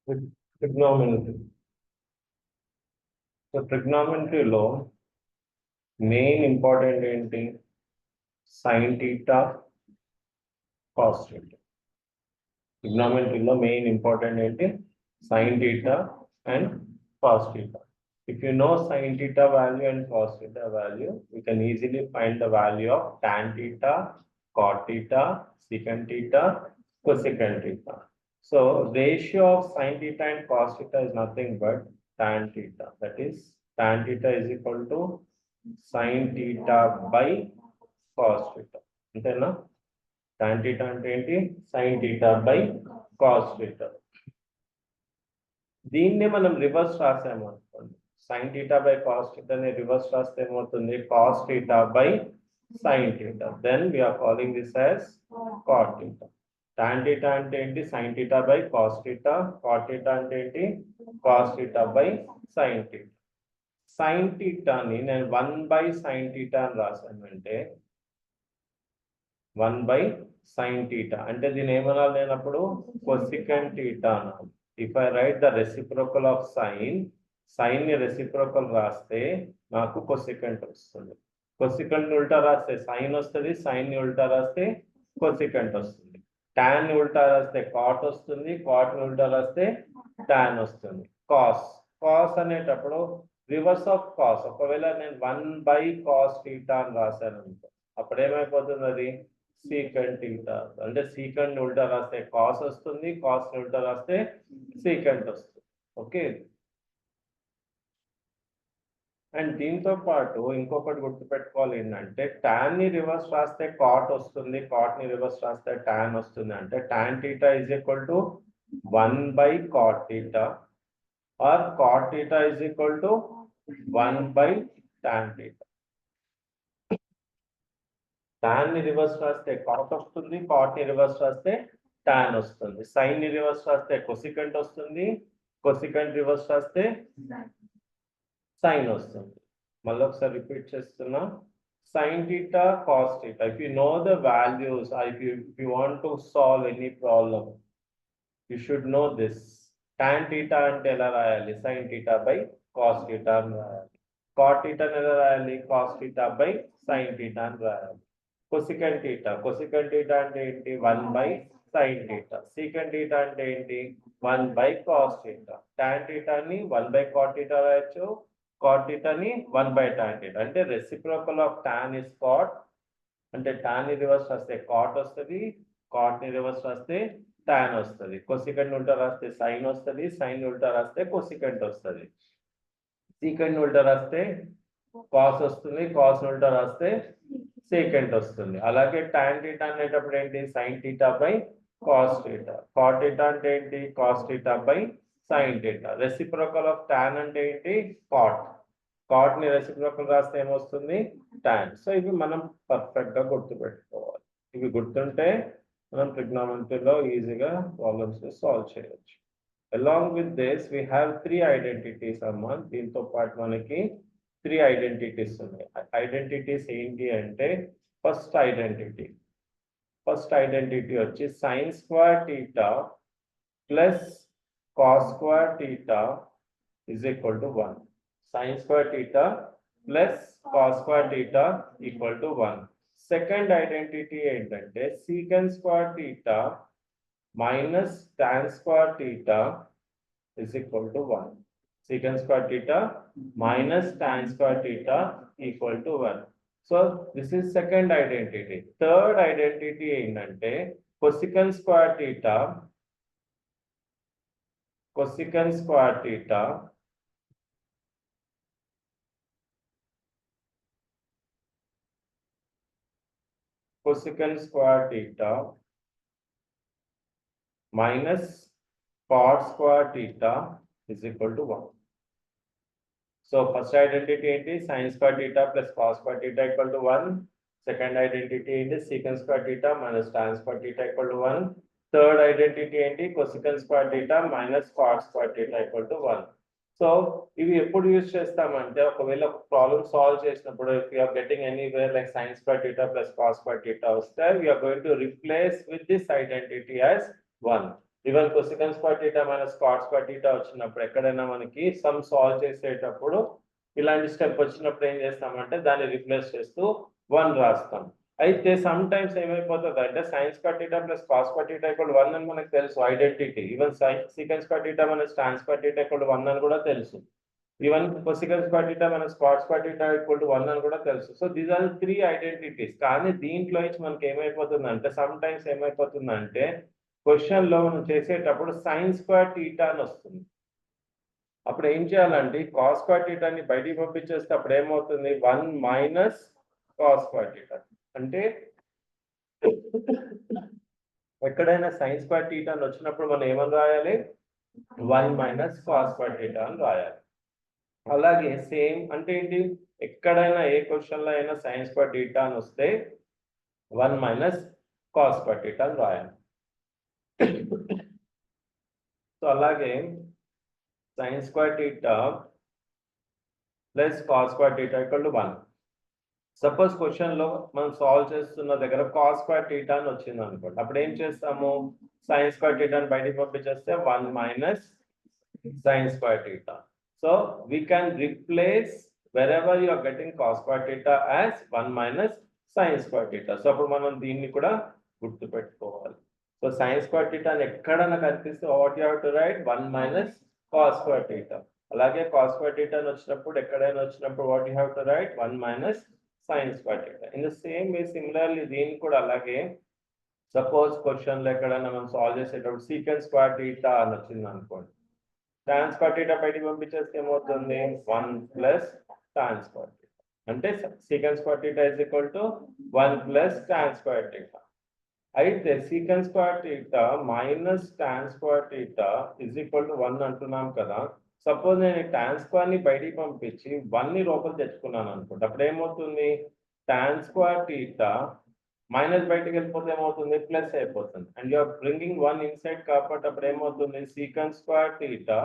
Trigonometry. So trigonometry law main important ఏంటి sin theta cos theta. Trigonometry law main important ఏంటి sin theta and cos theta. If you know sin theta value and cos theta value, you can easily find the value of tan theta, cot theta, secant theta, cosecant theta. So ratio of sin theta and cos theta is nothing but tan theta. That is tan theta is equal to sin theta by cos theta. అంతేనా? tan theta అంటే ఏంటి? sin theta by cos theta. దీన్ని మనం reverse రాసాము అనుకోండి, sin theta by cos theta ని reverse రాస్తే ఏమవుతుంది? cos theta by sin theta. Then we are calling this as cot theta. tan theta అంటే ఏంటి? sin theta by cos theta. cot theta అంటే ఏంటి? cos theta by sin theta. sin theta ని నేను 1 by sin theta అని రాశానంటే 1 by sin theta అంటే దీని ఏమనాలి లేనప్పుడు cosecant theta అనాలి. If I write the reciprocal of sin ని reciprocal రాస్తే నాకు cosecant వస్తుంది. cosecant ని ఉల్టా రాస్తే sin వస్తుంది, sin ని ఉల్టా రాస్తే cosecant వస్తుంది. tan ని ఉల్టా రాస్తే cot వస్తుంది, cot ని ఉల్టా రాస్తే tan వస్తుంది. cos అనేటప్పుడు రివర్స్ ఆఫ్ cos. ఒకవేళ నేను 1 by cos theta అని రాశాను అనుకో, అప్పుడు ఏమైపోతుంది? అది secant theta. అంటే secant ని ఉల్టా రాస్తే cos వస్తుంది, cos ని ఉల్టా రాస్తే secant వస్తుంది. ఓకే. అండ్ దీంతో పాటు ఇంకొకటి గుర్తుపెట్టుకోవాలి ఏంటంటే tan ని రివర్స్ రాస్తే cot వస్తుంది, cot ని రివర్స్ రాస్తే tan వస్తుంది. అంటే tan theta is equal to 1 by cot theta or cot theta is equal to 1 by tan theta. tan ని రివర్స్ రాస్తే cot వస్తుంది, cot ని రివర్స్ రాస్తే tan వస్తుంది. sin ని రివర్స్ రాస్తే cosecant వస్తుంది, cosecant రివర్స్ రాస్తే sin వస్తుంది. మళ్ళీ ఒకసారి రిపీట్ చేస్తున్నా, sin theta, cos theta. If you know the values, if you want to solve any problem, you should know this. tan theta అంటే ఎలా రాయాలి? sin theta by cos theta అని రాయాలి. cot theta ఎలా రాయాలి? cos theta by sin theta అని రాయాలి. cosecant theta అంటే ఏంటి? 1 by sin theta. secant theta అంటే ఏంటి? 1 by cos theta. tan theta ని 1 by cot theta రాయొచ్చు, cot theta ని 1 by tan theta. అంటే reciprocal of tan is cot. అంటే tan ని రివర్స్ రాస్తే cot వస్తుంది, cot ని రివర్స్ రాస్తే tan వస్తుంది. cosecant ని ఉల్టా రాస్తే sin వస్తుంది, sin ని ఉల్టా రాస్తే cosecant వస్తుంది. secant ని ఉల్టా రాస్తే cos వస్తుంది, cos ని ఉల్టా రాస్తే secant వస్తుంది. అలాగే tan theta అనేటప్పుడు ఏంటి? sin theta by cos theta. cot theta అంటే ఏంటి? cos theta by sin theta. Reciprocal of tan అంటే ఏంటి? cot. cot ని రెసిప్రోకల్ రాస్తే ఏమొస్తుంది? tan. సో ఇవి మనం పర్ఫెక్ట్ గా గుర్తుపెట్టుకోవాలి. ఇవి గుర్తుంటే మనం ట్రిగ్నోమెట్రీలో ఈజీగా ప్రాబ్లమ్స్ ని సాల్వ్ చేయొచ్చు. Along with this we have 3 identities అమ్మా. దీంతో పాటు మనకి 3 ఐడెంటిటీస్ ఉన్నాయి. ఐడెంటిటీస్ ఏంటి అంటే ఫస్ట్ ఐడెంటిటీ వచ్చి sin square theta plus cos square theta is equal to 1. sin square theta plus cos square theta equal to 1. Second identity ఏంటంటే secant square theta minus tan square theta is equal to 1. secant square theta minus tan square theta equal to 1. So this is second identity. Third identity ఏంటంటే cosecant square theta cosecant square theta minus cot square theta is equal to 1. So first identity ఏంటి? sin square theta plus cos square theta equal to 1. Second identity ఏంటి? secant square theta minus tan square theta equal to 1. Third identity ఏంటి? cosecant square theta minus cot square theta equal to 1. So ఇవి ఎప్పుడు use చేస్తామంటే ఒకవేళ problem solve చేసినప్పుడు if you are getting anywhere like sin square theta plus cos square theta వస్తే we are going to replace with this identity as 1. Even cosecant square theta minus cot square theta వచ్చినప్పుడు ఎక్కడైనా మనకి some solve చేసేటప్పుడు ఇలాంటి step వచ్చినప్పుడు ఏం చేస్తామంటే దాన్ని రిప్లేస్ చేస్తూ 1 రాస్తాం. అయితే సమ్ టైమ్స్ ఏమైపోతుంది అంటే sin square theta plus cos square theta equal 1 అని మనకు తెలుసు identity. Even secant square theta minus tan square theta equal 1 అని కూడా తెలుసు. Even cosecant square theta minus cot square theta equal 1 అని కూడా తెలుసు. So these are 3 identities. కానీ దీంట్లో నుంచి మనకి ఏమైపోతుందంటే సమ్ టైమ్స్ ఏమైపోతుందంటే క్వశ్చన్ లో మనం చేసేటప్పుడు సైన్ స్క్వేర్ థీటా అని వస్తుంది. అప్పుడు ఏం చేయాలంటే కాస్ స్క్వేర్ థీటాని బయటికి పంపించేస్తే అప్పుడు ఏమవుతుంది 1 మైనస్ కాస్ స్క్వేర్ థీటా. అంటే ఎక్కడైనా సైన్ స్క్వేర్ థీటా అని వచ్చినప్పుడు మనం ఏమని రాయాలి 1 మైనస్ కాస్ స్క్వేర్ థీటా అని రాయాలి. అలాగే సేమ్ అంటే ఏంటి ఎక్కడైనా ఏ క్వశ్చన్ లో అయినా సైన్ స్క్వేర్ థీటా అని వస్తే 1 మైనస్ కాస్ స్క్వేర్ థీటా అని రాయాలి. సో అలాగే sin square theta plus cos square theta equal to 1. Suppose question లో మనం సాల్వ్ చేస్తున్న దగ్గర cos square theta అని వచ్చింది అనుకోండి. అప్పుడు ఏం చేస్తాము sin square theta ని బయటికి పంపించేస్తే 1 minus sin square theta. So we can replace wherever you are getting cos square theta as 1 minus sin square theta. So అప్పుడు మనం దీన్ని కూడా గుర్తుపెట్టుకోవాలి. సో sin square theta ని ఎక్కడైనా కనిపిస్తే what you have to write 1 minus cos square theta. అలాగే cos square theta అని వచ్చినప్పుడు ఎక్కడైనా వచ్చినప్పుడు what you have to write 1 minus sin square theta. In the same way similarly దీన్ని కూడా అలాగే సపోజ్ క్వశ్చన్ లో ఎక్కడైనా మనం సాల్వ్ చేసేటప్పుడు secant square theta అని వచ్చింది అనుకోండి. tan square theta బయటికి పంపించేస్తే ఏమవుతుంది 1 plus tan square theta. అంటే secant square theta is equal to 1 plus tan square theta. అయితే secant square theta minus tan square theta is equal to 1 అంటున్నాం కదా. సపోజ్ నేను tan square ని బయటికి పంపించి 1 ని లోపల తెచ్చుకున్నాను అనుకోండి. అప్పుడు ఏమవుతుంది tan square theta మైనస్ బయటికి వెళ్ళిపోతే ఏమవుతుంది ప్లస్ అయిపోతుంది. And you are bringing 1 inside కాబట్టి అప్పుడు ఏమవుతుంది secant square theta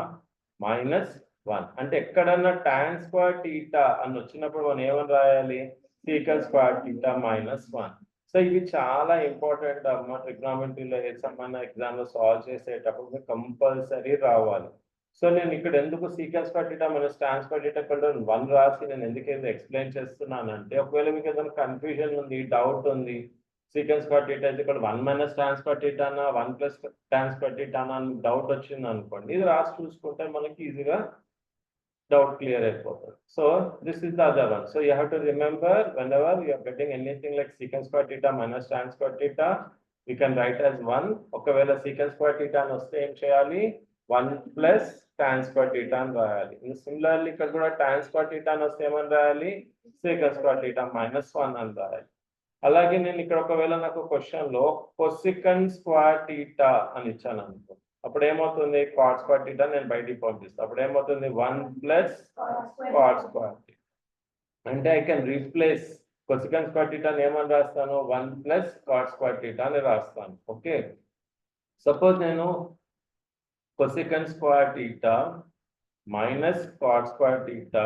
మైనస్ 1. అంటే ఎక్కడన్నా tan square theta అని వచ్చినప్పుడు మనం ఏమని రాయాలి secant square theta minus 1. So ఇవి చాలా ఇంపార్టెంట్ అమ్మా. ట్రిగ్నామెట్రీలో ఏ సమాన ఎగ్జామ్ లో సాల్వ్ చేసేటప్పుడు కంపల్సరీ రావాలి. సో నేను ఇక్కడ ఎందుకు secant square theta minus tan square theta కంటే 1 రాసి నేను ఎందుకైతే ఎక్స్ప్లెయిన్ చేస్తున్నానంటే ఒకవేళ మీకు ఏదైనా కన్ఫ్యూజన్ ఉంది డౌట్ ఉంది secant square theta is equal to 1 minus tan square theta నా 1 plus tan square theta నా డౌట్ వచ్చింది అనుకోండి. ఇది రాసి చూసుకుంటే మనకి ఈజీగా doubt clear అయిపోతుంది. So this is the other one. So you have to remember whenever you are getting anything like secant square theta minus tan square theta, you can write as 1. ఒకవేళ secant square theta అని వస్తే ఏం చేయాలి 1 plus tan square theta అని రాయాలి. Similarly ఇక్కడ కూడా tan square theta అని వస్తే ఏమని రాయాలి secant square theta minus 1 అని రాయాలి. అలాగే నేను ఇక్కడ ఒకవేళ నాకు క్వశ్చన్ లో cosecant square theta అని ఇచ్చాను అనుకో. అప్పుడు ఏమవుతుంది cot square theta నేను బయటికి పంపిస్తాను. అప్పుడు ఏమవుతుంది 1 plus cot square theta. అంటే I can replace cosecant square theta ని ఏమని రాస్తాను 1 plus cot square theta అని రాస్తాను. ఓకే సపోజ్ నేను cosecant square theta minus cot square theta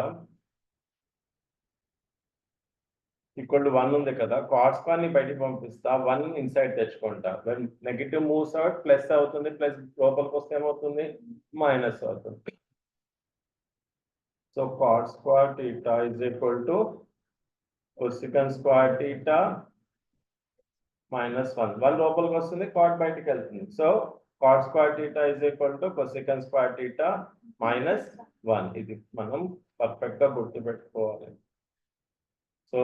equal to 1 ఉంది కదా. cot square ని బయటికి పంపిస్తా 1 ఇన్సైడ్ తెచ్చుకుంటా. When negative moves out plus అవుతుంది ప్లస్ లోపలికి వస్తే ఏమవుతుంది మైనస్ అవుతుంది. So cot square theta is equal to cosecant square theta minus 1. 1 లోపలికి వస్తుంది cot బయటికి వెళ్తుంది. So cot square theta is equal to cosecant square theta minus 1. ఇది మనం పర్ఫెక్ట్ గా గుర్తుపెట్టుకోవాలి. So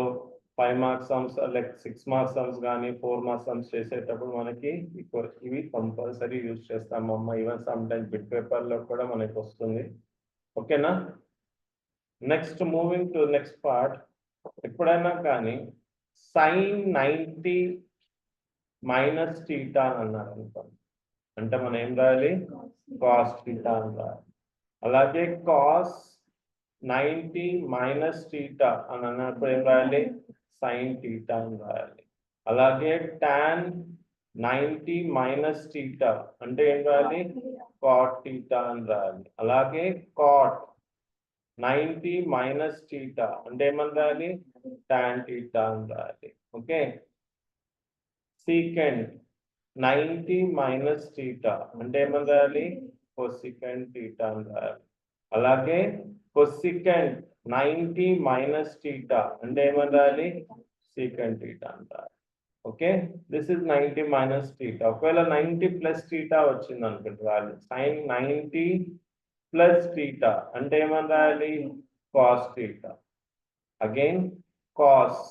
5 marks sums like 6 marks sums కానీ 4 మార్క్స్ సమ్స్ చేసేటప్పుడు మనకి ఇవి కంపల్సరీ యూజ్ చేస్తామమ్మా. Even sometimes bit paper లో కూడా మనకి వస్తుంది. ఓకేనా. Next moving to next part. ఎప్పుడైనా కానీ sin 90 మైనస్ థీటా అని అన్నారు అనుకోండి. అంటే మనం ఏం రాయాలి cos theta అని రాయాలి. అలాగే cos 90 మైనస్ థీటా అని అన్నప్పుడు ఏం రాయాలి sin theta అని రాయాలి. అలాగే tan 90 మైనస్ థీటా అంటే ఏం రాయాలి cot theta అని రాయాలి. అలాగే cot 90 మైనస్ థీటా అంటే ఏమని రాయాలి tan theta అని రాయాలి. ఓకే secant 90 మైనస్ టీటా అంటే ఏమని రాయాలి కొసికెంట్ టీటా అని రాయాలి. అలాగే కొసికెంట్ 90 మైనస్ టీటా అంటే ఏమని రాయాలి సీకెంట్ టీటా అని రాయాలి. Okay, this is 90 minus theta. ఒకవేళ 90 ప్లస్ టీటా వచ్చింది అనుకుంటే వాల్యూ సైన్ 90 ప్లస్ టీటా అంటే ఏమని రాయాలి cos theta. Again cos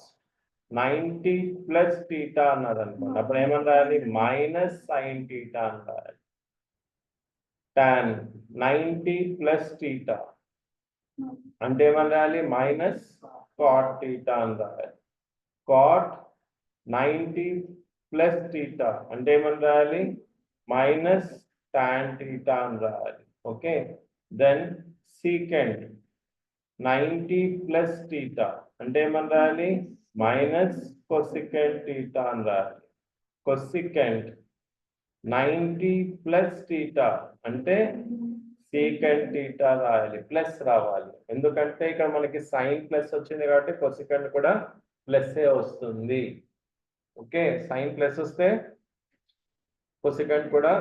90 plus theta అన్నది అనుకోండి, అప్పుడు ఏమని రాయాలి మైనస్ సైన్ టీటా అని రాయాలి. టాన్ 90 ప్లస్ టీటా అంటే ఏమని రాయాలి మైనస్ కాట్ టీటా అని రాయాలి. కాట్ 90 ప్లస్ టీటా అంటే ఏమని రాయాలి మైనస్ టాన్ టీటా అని రాయాలి. Okay, then secant 90 plus theta అంటే ఏమని రాయాలి మైనస్ కొసికెంట్ టీటా అని రాయాలి. కొసికెంట్ 90 ప్లస్ టీటా అంటే సీకెంట్ టీటా రాయాలి, ప్లస్ రావాలి. ఎందుకంటే ఇక్కడ మనకి సైన్ ప్లస్ వచ్చింది కాబట్టి కొసికెంట్ కూడా ప్లస్ వస్తుంది. ఓకే, సైన్ ప్లస్ వస్తే కొసికెంట్ కూడా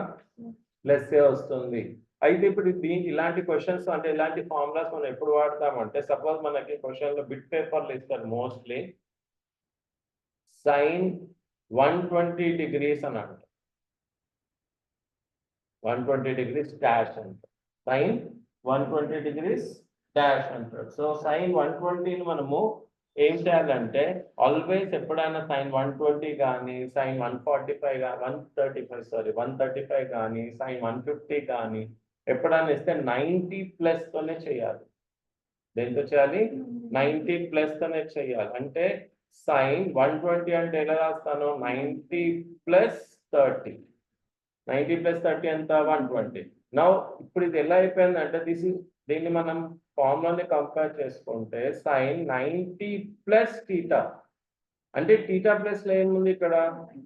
ప్లస్ వస్తుంది. అయితే ఇప్పుడు ఇలాంటి క్వశ్చన్స్ అంటే ఇలాంటి ఫార్ములాస్ మనం ఎప్పుడు వాడతామంటే సపోజ్ మనకి క్వశ్చన్ లో బిట్ పేపర్లు ఇస్తారు మోస్ట్లీ సైన్ 120 డిగ్రీస్ అని అంటారు, 120 డిగ్రీస్ డాష్ అంటారు, సైన్ 120 డిగ్రీస్ డాష్ అంటారు. సో సైన్ 120ని మనము ఏం చేయాలంటే ఆల్వేస్ ఎప్పుడైనా సైన్ 120 కానీ సైన్ 145 కానీ 135 కానీ సైన్ 150 కానీ ఎప్పుడైనా ఇస్తే 90 ప్లస్ తోనే చేయాలి. దేంతో చేయాలి 90 ప్లస్ తోనే చేయాలి. అంటే సైన్ 120 అంటే ఎలా రాస్తాను 90 ప్లస్ 30, 90 ప్లస్ 30 ఎంత 120. నౌ ఇప్పుడు ఇది ఎలా అయిపోయింది అంటే దీన్ని మనం ఫార్ములాని కంపేర్ చేసుకుంటే సైన్ 90 ప్లస్ టీటా అంటే టీటా ప్లస్ లో ఏముంది ఇక్కడ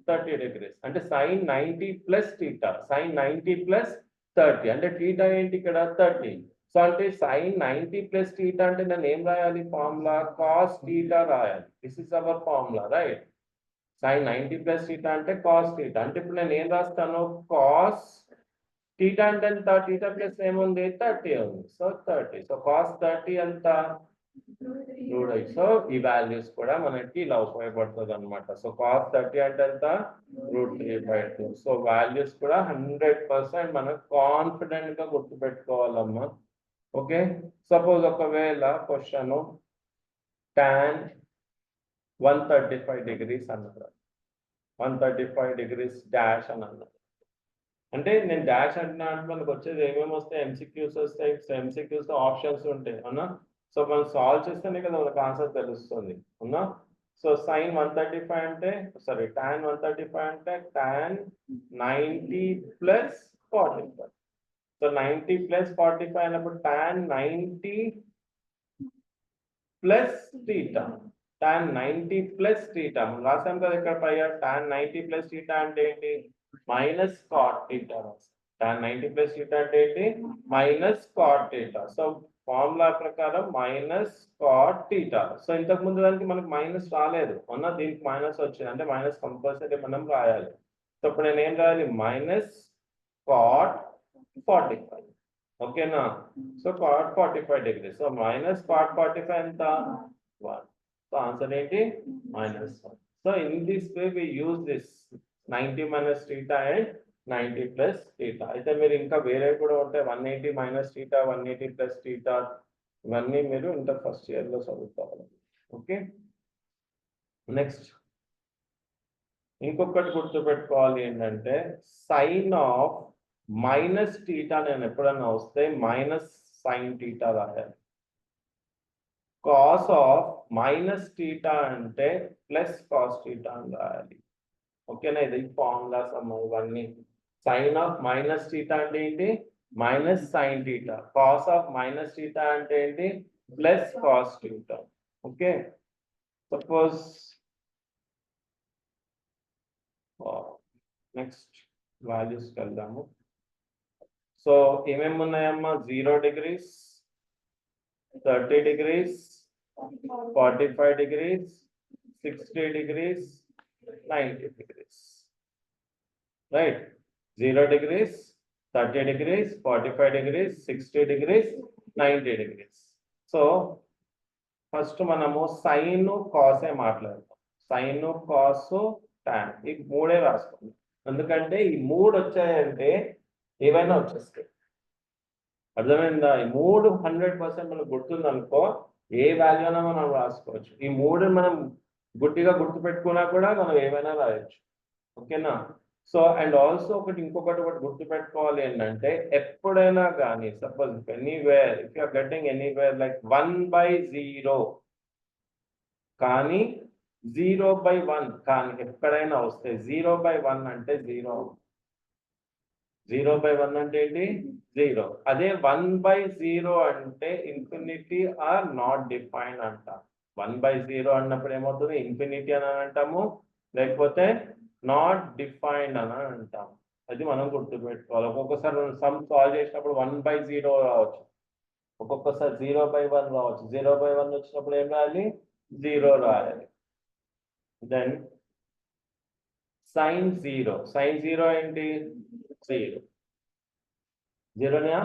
30 డిగ్రీస్ అంటే sin 90 plus theta, sin 90 plus 30 అంటే టీటా ఏంటి ఇక్కడ 30. సో అంటే సైన్ 90 ప్లస్ టీటా అంటే నేను ఏం రాయాలి ఫార్ములా కాస్ టీటా రాయాలి. This is our formula right. Sin 90 plus theta అంటే కాస్ టీటా అంటే ఇప్పుడు నేను ఏం రాస్తాను కాస్ టీటా అంటే ఎంత టీటా ప్లస్ ఏముంది 30 ఉంది. సో 30, సో కాస్ 30 ఎంత 2. సో ఈ వాల్యూస్ కూడా మనకి ఇలా ఉపయోగపడుతుంది అనమాట. సో కాస్ 30 అంటే ఎంత √3/2. సో వాల్యూస్ కూడా 100% మనం కాన్ఫిడెంట్ గా గుర్తుపెట్టుకోవాలమ్మా. ఓకే, సపోజ్ ఒకవేళ క్వశ్చన్ tan 135 డిగ్రీస్ అన్నారు, 135 డిగ్రీస్ డాష్ అని అన్నారు. అంటే నేను డాష్ అంటున్నా అంటే మనకు వచ్చేది ఏమేమి వస్తాయి ఎంసీక్యూస్ వస్తాయి, ఎంసీక్యూస్ ఆప్షన్స్ ఉంటాయి అవునా. సో మనం సాల్వ్ చేస్తేనే కదా మనకు ఆన్సర్ తెలుస్తుంది అవునా. సో సైన్ 135 అంటే సారీ tan 135 అంటే tan 90 ప్లస్ 45. సో 90 ప్లస్ 45 అయినప్పుడు tan 90 plus theta, tan 90 plus theta మనం రాసాం కదా ఇక్కడ పైగా tan 90 ప్లస్ టీటా అంటే ఏంటి minus cot theta. tan 90 plus theta అంటే ఏంటి minus cot theta. So formula ప్రకారం మైనస్ కాట్ టీటా. సో ఇంతకు ముందు దానికి మనకు మైనస్ రాలేదు అన్న, దీనికి మైనస్ వచ్చింది అంటే మైనస్ కంపల్సరీ మనం రాయాలి. సో ఇప్పుడు నేను ఏం రాయాలి మైనస్ కాట్ 45. ఓకేనా. So cot 45 degrees. So minus cot 45 ఎంత 1. సో ఆన్సర్ ఏంటి -1. So in this way we use this 90 minus theta and 90 plus theta. అయితే మీరు ఇంకా వేరే కూడా ఉంటాయి 180 మైనస్ టీటా 180 ప్లస్ టీటా, ఇవన్నీ మీరు ఇంటర్ ఫస్ట్ ఇయర్ లో చదువుతారు. ఓకే, నెక్స్ట్ ఇంకొకటి గుర్తుపెట్టుకోవాలి ఏంటంటే సైన్ ఆఫ్ మైనస్ టీటా నేను ఎప్పుడన్నా వస్తే మైనస్ సైన్ టీటా రాయాలి. కాస్ ఆఫ్ మైనస్ టీటా అంటే ప్లస్ కాస్ టీటా అని రాయాలి. ఓకేనా, ఇది ఫార్ములాస్ అమ్మ ఇవన్నీ. సైన్ ఆఫ్ మైనస్ టీటా అంటే ఏంటి minus sine theta, cos of minus theta అంటే ఏంటి plus cos theta. Okay, suppose next వాల్యూస్కి వెళ్దాము. సో ఏమేమి ఉన్నాయమ్మా 0 degrees 30 degrees 45 degrees 60 degrees 90 degrees. Right 0 degrees, 30 degrees, 45 degrees, 60 degrees, 90 degrees. So first మనము sign కాసే మాట్లాడతాం. సైన్ కాస్ టాన్ ఈ మూడే రాసుకోండి. ఎందుకంటే ఈ మూడు వచ్చాయంటే ఏవైనా వచ్చేస్తాయి. అర్థమైందా? ఈ మూడు 100% మనకు గుర్తుందనుకో ఏ వాల్యూ అయినా మనం రాసుకోవచ్చు. ఈ మూడు మనం గుడ్డిగా గుర్తుపెట్టుకున్నా కూడా మనం ఏమైనా రాయొచ్చు. ఓకేనా? సో అండ్ ఆల్సో ఇంకొకటి గుర్తుపెట్టుకోవాలి ఏంటంటే ఎప్పుడైనా కానీ suppose anywhere if you're getting anywhere like 1/0 కానీ 0/1 కానీ ఎక్కడైనా వస్తే 0/1 అంటే 0, 0/1 అంటే ఏంటి 0. అదే 1/0 అంటే ఇన్ఫినిటీ ఆర్ నాట్ డిఫైన్ అంటాం. 1/0 అన్నప్పుడు ఏమవుతుంది ఇన్ఫినిటీ అని అంటాము, లేకపోతే నాట్ డిఫైన్డ్ అని అంటాం. అది మనం గుర్తుపెట్టుకోవాలి. ఒక్కొక్కసారి సమ్ సాల్వ్ చేసినప్పుడు 1/0 రావచ్చు, ఒక్కొక్కసారి 0/1 రావచ్చు. 0/1 వచ్చినప్పుడు ఏం రాయాలి 0 రాయాలి. దెన్ sin 0, sin 0 ఏంటి 0, 0నా?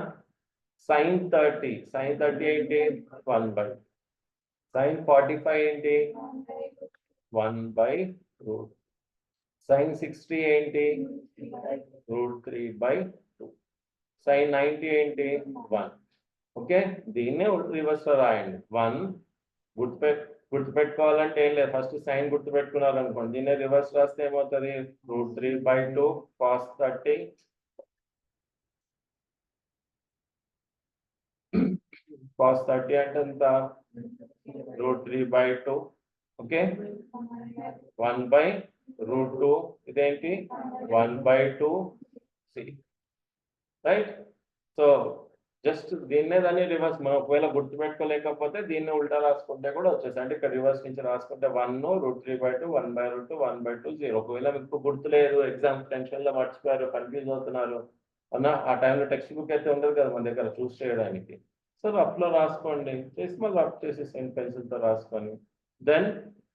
sin 30, sin 30 ఏంటి 1/, sin 45 ఏంటి 1/√, sin 60 ఏంటి √3/2, sin 90 ఏంటి 1. ఓకే, దీన్నే రివర్స్ లో రాయండి. 1 గుర్తుపెట్టుకోవాలంటే ఏం లేదు, ఫస్ట్ సైన్ గుర్తుపెట్టుకున్నారు అనుకోండి, దీన్నే రివర్స్ రాస్తే ఏమవుతుంది √3/2 cos 30 cos 30 అంటే ఎంత √3/2. ఓకే, 1/√2 ఇదేంటి 1/2c. రైట్? సో జస్ట్ దీన్నే దాన్ని రివర్స్ మనం ఒకవేళ గుర్తుపెట్టుకోలేకపోతే దీన్ని ఉల్టా రాసుకుంటే కూడా వచ్చేసి అంటే ఇక్కడ రివర్స్ నుంచి రాసుకుంటే 1 √3/2 1/√2 1/2 0. ఒకవేళ మీకు గుర్తులేదు, ఎగ్జామ్ టెన్షన్ లో మర్చిపోయారు, కన్ఫ్యూజ్ అవుతున్నారు అన్న, ఆ టైంలో టెక్స్ట్ బుక్ అయితే ఉండదు కదా మన దగ్గర చూస్ చేయడానికి. సో రఫ్ లో రాసుకోండి, చేసి మళ్ళీ రఫ్ చేసి పెన్సిల్ తో రాసుకొని దెన్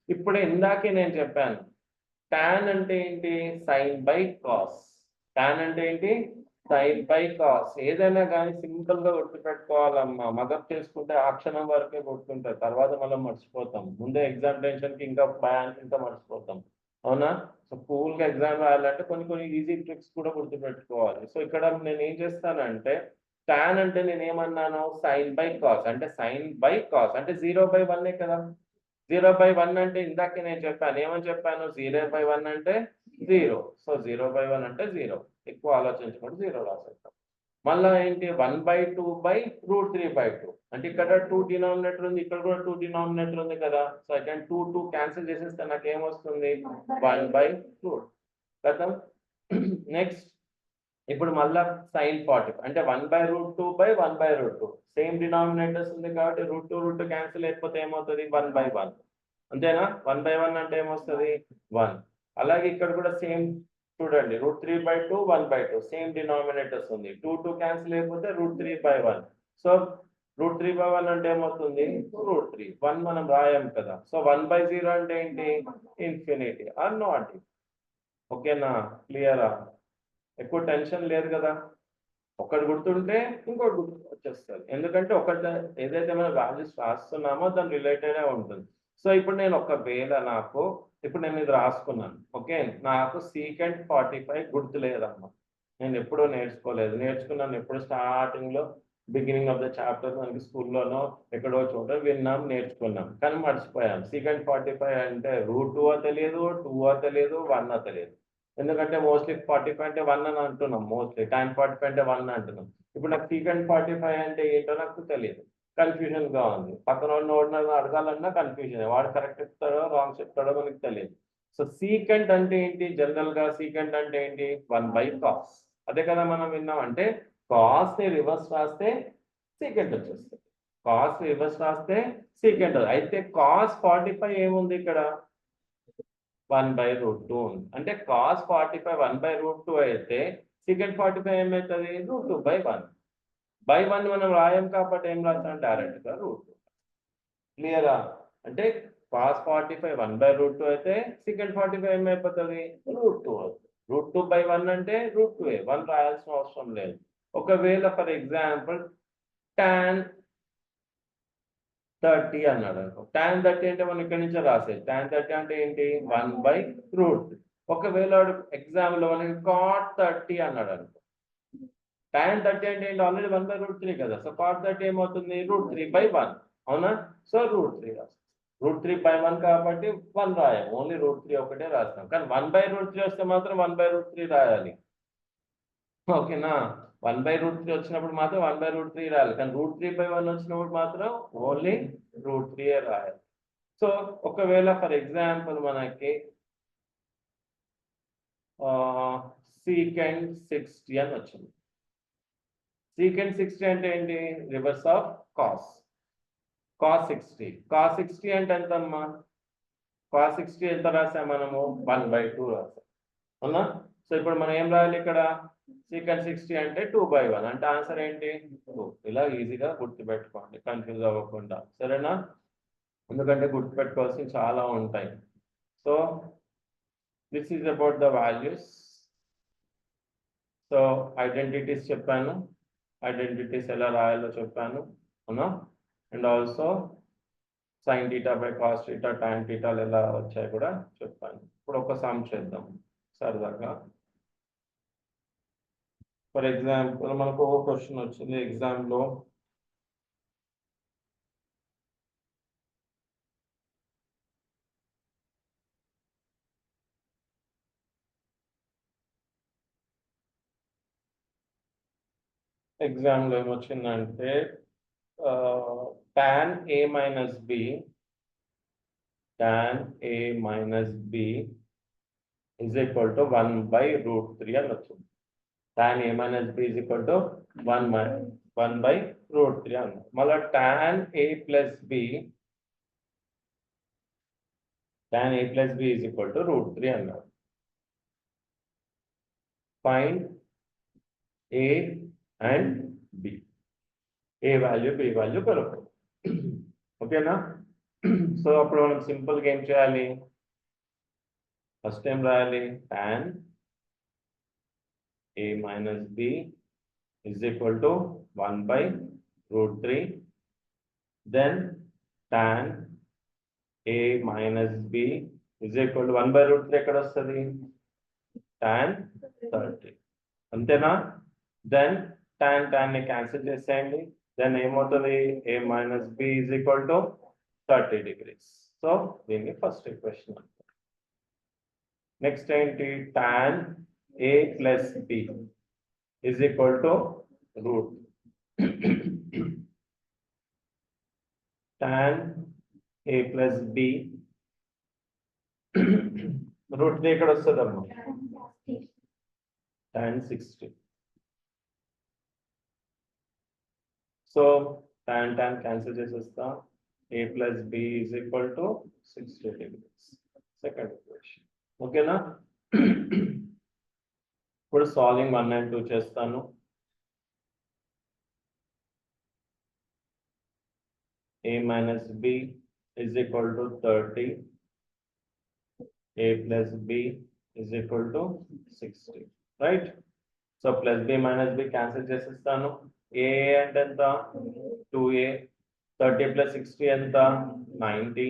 ఇప్పుడు ఇందాకే నేను చెప్పాను టాన్ అంటే ఏంటి sin/cos. టాన్ అంటే ఏంటి sin/cos. ఏదైనా కానీ సింపుల్ గా గుర్తుపెట్టుకోవాలమ్మా. మగప్ చేసుకుంటే ఆ క్షణం వరకే గుర్తుంటాయి, తర్వాత మనం మర్చిపోతాం. ముందే ఎగ్జామ్ టెన్షన్ కి ఇంకా భయానికి ఇంకా మర్చిపోతాం. అవునా? సో కూల్ గా ఎగ్జామ్ రాయాలంటే కొన్ని ఈజీ ట్రిక్స్ కూడా గుర్తుపెట్టుకోవాలి. సో ఇక్కడ నేను ఏం చేస్తానంటే టాన్ అంటే నేను ఏమన్నాను sin/cos అంటే sin/cos అంటే 0/1 కదా. 0/1 అంటే ఇందాకే నేను చెప్పాను, ఏమని చెప్పాను 0/1 అంటే 0. సో 0/1 అంటే 0. ఎక్కువ ఆలోచించకుండా 0 రాసేస్తాం. మళ్ళా ఏంటి 1/2/√3/2 అంటే ఇక్కడ 2 డినామినేటర్ ఉంది, ఇక్కడ కూడా 2 డినామినేటర్ ఉంది కదా. సో ఐ కెన్ 2 క్యాన్సిల్ చేసేస్తే నాకు ఏమొస్తుంది 1/2 కదా. నెక్స్ట్ ఇప్పుడు మళ్ళా sin 40 అంటే 1/√2/1/√2 సేమ్ డినామినేటర్స్ ఉంది కాబట్టి √2 క్యాన్సిల్ అయిపోతే ఏమవుతుంది 1/1. అంతేనా? 1/1 అంటే ఏమొస్తుంది 1. అలాగే ఇక్కడ కూడా సేమ్ చూడండి √3/2 1/2 సేమ్ డినామినేటర్స్ ఉంది, 2 క్యాన్సిల్ అయిపోతే √3/1. సో √3/1 అంటే ఏమవుతుంది √3. 1 మనం రాయం కదా. సో 1/0 అంటే ఏంటి ఇన్ఫినిటీ ఆర్ నాట్. ఓకేనా? క్లియరా? ఎక్కువ టెన్షన్ లేదు కదా. ఒకటి గుర్తుంటే ఇంకోటి గుర్తు వచ్చేస్తుంది, ఎందుకంటే ఒకటి ఏదైతే మనం వాల్యూస్ రాస్తున్నామో దాని రిలేటెడే ఉంటుంది. సో ఇప్పుడు నేను ఒకవేళ ఇప్పుడు నేను ఇది రాసుకున్నాను. ఓకే, నాకు సీకెంట్ 45 గుర్తు లేదమ్మా. నేను ఎప్పుడూ నేర్చుకున్నాను ఎప్పుడు స్టార్టింగ్ లో బిగినింగ్ ఆఫ్ ద చాప్టర్ మనకి స్కూల్లోనో ఎక్కడో చోట విన్నాం, నేర్చుకున్నాం, కానీ మర్చిపోయాం. సీకెంట్ 45 అంటే √2 తెలియదు, 2 తెలియదు, 1 తెలియదు. ఎందుకంటే మోస్ట్లీ 45 అంటే 1 అని అంటున్నాం, మోస్ట్లీ tan 45 అంటే 1 అంటున్నాం. ఇప్పుడు నాకు సీకెంట్ 45 అంటే ఏంటో నాకు తెలియదు, కన్ఫ్యూజన్ గా ఉంది. పక్కన ఉన్న అడగాలన్నా కన్ఫ్యూజన్, వాడు కరెక్ట్ చెప్తాడో రాంగ్ చెప్తాడో మనకి తెలియదు. సో సీకెంట్ అంటే ఏంటి, జనరల్ గా సీకెంట్ అంటే ఏంటి 1/cos. అదే కదా మనం విన్నాం. అంటే కాస్ ని రివర్స్ రాస్తే సీకెంట్ వచ్చేస్తుంది, కాస్ రివర్స్ రాస్తే సీకెంట్. అయితే కాస్ 45 ఏముంది ఇక్కడ 1/√2 ఉంది. అంటే cos 45 1/√2 అయితే సీకెంట్ 45 ఏమవుతుంది √2/1. మనం రాయం కాబట్టి ఏం రాస్తాం డైరెక్ట్ గా √2. క్లియరా? అంటే cos 45 1/√2 అయితే సీకెంట్ 45 ఏమైపోతుంది √2 అవుతుంది. √2/1 అంటే √2a, 1 రాయాల్సిన అవసరం లేదు. ఒకవేళ ఫర్ ఎగ్జాంపుల్ tan 30 అన్నాడు అనుకో. tan 30 అంటే మనం ఇక్కడి నుంచే రాసేది. tan 30 అంటే ఏంటి? 1/√3. ఒకవేళ ఎగ్జామ్లో మనకి cot 30 అన్నాడు అనుకో. tan 30 అంటే ఏంటి? ఆల్రెడీ 1/√3 కదా. సో cot 30 ఏమవుతుంది? √3/1. అవునా? సో √3 రాస్తాం. √3/1 కాబట్టి 1 రాయం. ఓన్లీ √3 ఒకటే రాస్తాం. కానీ 1/√3 వస్తే మాత్రం 1/√3 రాయాలి. ఓకేనా? 1/√3 వచ్చినప్పుడు మాత్రం 1/√3 రాయాలి. కానీ √3/1 వచ్చినప్పుడు మాత్రం ఓన్లీ √3 రాయాలి. సో ఒకవేళ ఫర్ ఎగ్జాంపుల్ మనకి secant 60 అని వచ్చింది. secant 60 అంటే ఏంటి? Reverse of cos. cos 60. cos 60 అంటే ఎంతమ్మా? cos 60 ఎంత రాసాం మనము? 1/2 రాసాం. అవునా? సో ఇప్పుడు మనం ఏం రాయాలి ఇక్కడ? secant 60 అంటే 2/1. అంటే ఆన్సర్ ఏంటి? 2. ఇలా ఈజీగా గుర్తుపెట్టుకోండి, కన్ఫ్యూజ్ అవ్వకుండా. సరేనా? ఎందుకంటే గుర్తుపెట్టుకోవాల్సి చాలా ఉంటాయి. So this is about the values. So identities చెప్పాను, ఐడెంటిటీస్ ఎలా రాయాలో చెప్పాను. అవునా? And also sin θ/cos θ, tan θ ఎలా వచ్చాయి కూడా చెప్పాను. ఇప్పుడు ఒక సమ్ చేద్దాం సరదాగా. ఫర్ ఎగ్జాంపుల్ మనకు ఒక క్వశ్చన్ వచ్చింది ఎగ్జామ్లో. ఎగ్జామ్లో ఏమొచ్చిందంటే tan a minus b is equal to 1/√3 అని వచ్చింది. tan a minus b is equal to 1/√3 అన్నారు. మళ్ళీ tan a plus b is equal to √3 అన్నారు. Find a and b. a value b value కనుక్కో. ఓకేనా? సో అప్పుడు మనం సింపుల్గా ఏం చేయాలి? ఫస్ట్ ఏం రాయాలి? tan a minus b is equal to 1/√3. then tan a minus b is equal to 1/√3 ఎక్కడ వస్తుంది? tan 30. అంతేనా? దెన్ tan ని క్యాన్సిల్ చేసేయండి. దెన్ ఏమవుతుంది? a minus b is equal to 30 degrees. So దీన్ని ఫస్ట్ ఈక్వేషన్. నెక్స్ట్ ఏంటి? tan a plus b is equal to root. tan a plus b root ఎక్కడ వస్తుందమ్మా? tan 60. సో tan క్యాన్సిల్ చేసేస్తా. a plus b is equal to 60 degrees. Second equation. ఓకేనా? ఇప్పుడు solving 1 and 2 చేస్తాను. a minus b is equal to 30. a plus b is equal to 60. Right? So plus b minus b cancel చేసేస్తాను. a అంటే ఎంత? 2a. 30 plus 60 ఎంత? 90.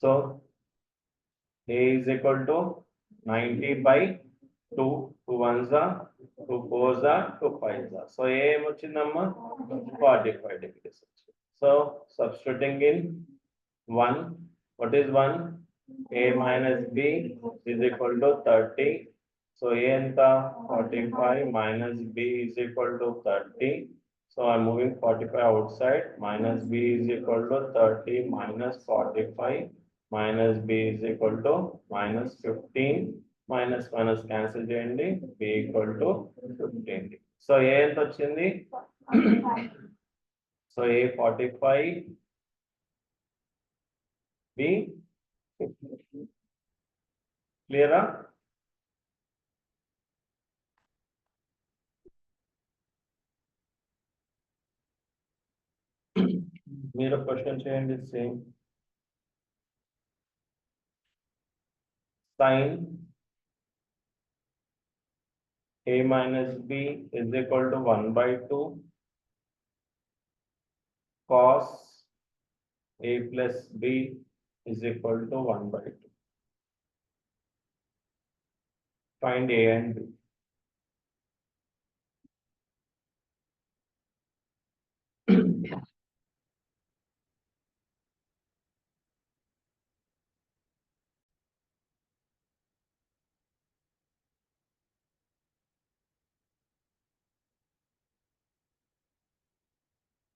So a is equal to 90/2. 2 1s are 2 4s are 2 5s are. So a ఏమొచ్చిందమ్మా? 45 degrees. So substituting in 1, what is 1? a minus b is equal to 30. So a enta 45 minus b is equal to 30. So I'm moving 45 outside. Minus b is equal to 30 minus 45 minus b is equal to minus 15. Minus cancel చేయండి. b equal to 15. So a ఎంత వచ్చింది? So a 45, b 50. క్లియరా? మీరు question చేయండి. Same sin A minus B is equal to 1 by 2 cos A plus B is equal to 1 by 2. Find A and B.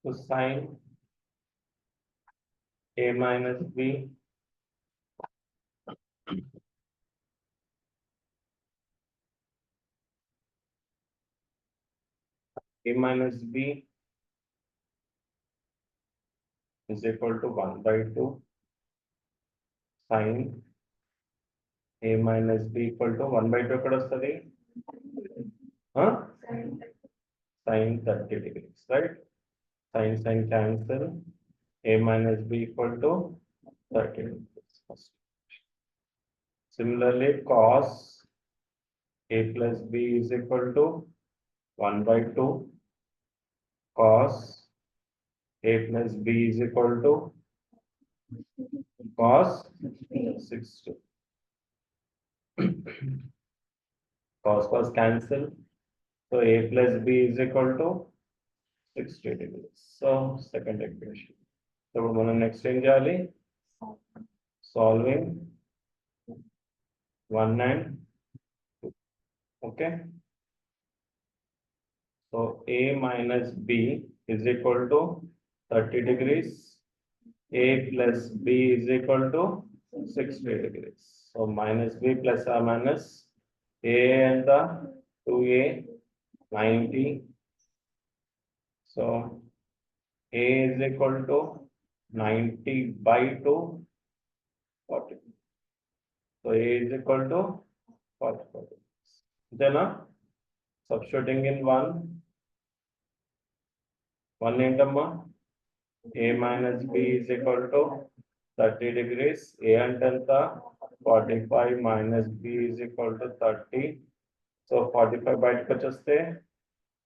So sin A minus B A minus B is equal to 1 by 2 sin A minus B equal to 1 by 2 eక్కడ వస్తది? Sin 30 degrees, right? Sin cancel. A minus B equal to 30 degrees. Similarly, cos A plus B is equal to 1 by 2 cos A plus B is equal to cos 60. Cos cancel. So A plus B is equal to 60 degrees. So second equation. So మనం next ఏం చేయాలి? Solving 1 and 2. Okay. So A minus B is equal to 30 degrees. A plus B is equal to 60 degrees. So minus B plus or minus A and the 2A 90. So A is equal to 90 by 2 40. So A is equal to 44. Then substituting in 1 ఏంటమ్మా? A minus B is equal to 30 degrees. A అంటే ఎంత? 45 minus B is equal to 30. So 45 బయటకు వచ్చేస్తే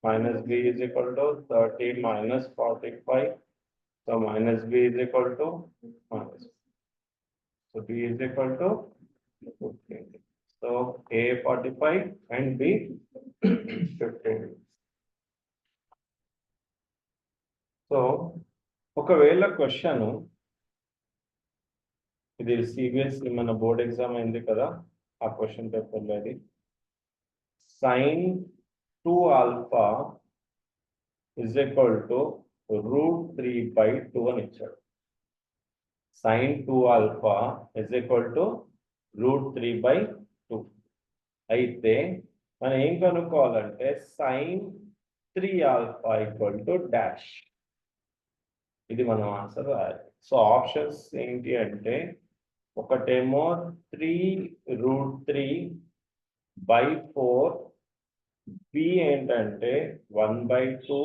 minus B is equal to 30 minus 45. So minus B is equal to minus. So B is equal to 15. So A 45 and B 15. So ఒకవేళ question ఇది CBSE మన board exam అయింది కదా, ఆ question పేపర్లో అది sin 2 alpha is equal to √3 by 2 అని ఇచ్చాడు. sin 2 alpha is equal to √3 by 2. అయితే మనం ఏం కనుక్కోవాలంటే sin 3 alpha equal to dash. ఇది మనం ఆన్సర్ రాయాలి. సో ఆప్షన్స్ ఏంటి అంటే ఒకటేమో 3√3 by 4, B ఏంటంటే 1 by 2,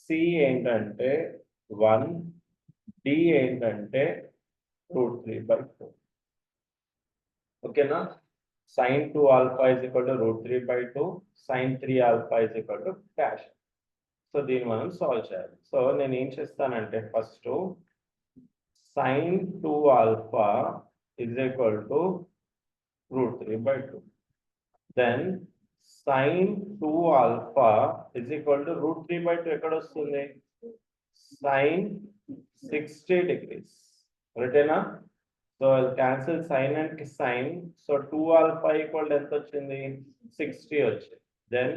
C ఏంటంటే 1, D ఏంటంటే √3 by 4. ఓకేనా? sin 2 alpha is equal to √3 by 2, sin 3 alpha is equal to dash. So దీన్ని మనం సాల్వ్ చేయాలి. సో నేను ఏం చేస్తానంటే first sin 2 alpha is equal to √3 by 2. Then sin 2 alpha is equal to √3 by 2 ఎక్కడ వస్తుంది? sin 60 degrees. రైటేనా? So cancel sine and sine. So 2 alpha equal ఎంత వచ్చింది? 60 వచ్చింది. Then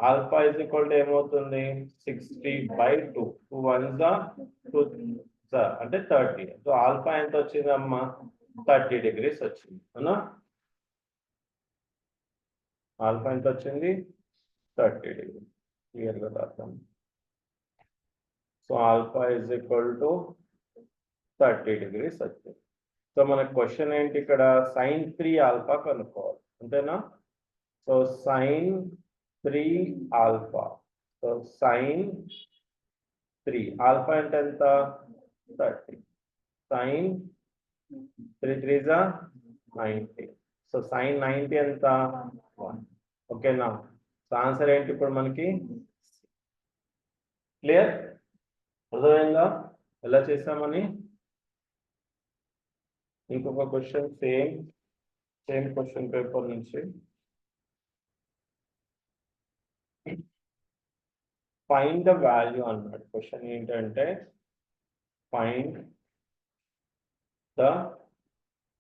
alpha is equal to ఏమవుతుంది? 60 by 2. 2 1s 2 అంటే 30. So alpha ఎంత వచ్చిందమ్మా? 30 degrees వచ్చింది. అవునా? ఆల్ఫా ఎంత వచ్చింది? 30 degrees. క్లియర్గా రాద్దాం. So alpha is equal to 30 degrees వచ్చింది. సో మన క్వశ్చన్ ఏంటి ఇక్కడ? sin 3 alpha కనుక్కోవాలి, అంతేనా? So sin 3 alpha. So sin 3 alpha అంటే ఎంత? 30. sin 3 3s 90. సో sin 90 ఎంత? 1. ఓకేనా? సో ఆన్సర్ ఏంటి ఇప్పుడు మనకి? క్లియర్? అర్థమైందా ఎలా చేసామని? ఇంకొక క్వశ్చన్ సేమ్ క్వశ్చన్ పేపర్ నుంచి ఫైండ్ ద వాల్యూ అన్నాడు. క్వశ్చన్ ఏంటంటే find the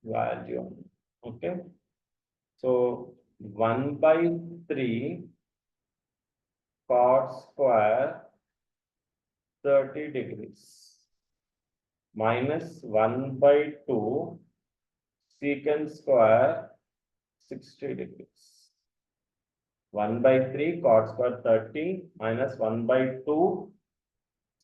value. Okay, so 1/3 cot square 30 degrees minus 1/2 secant square 60 degrees. 1/3 cot square 30 minus 1/2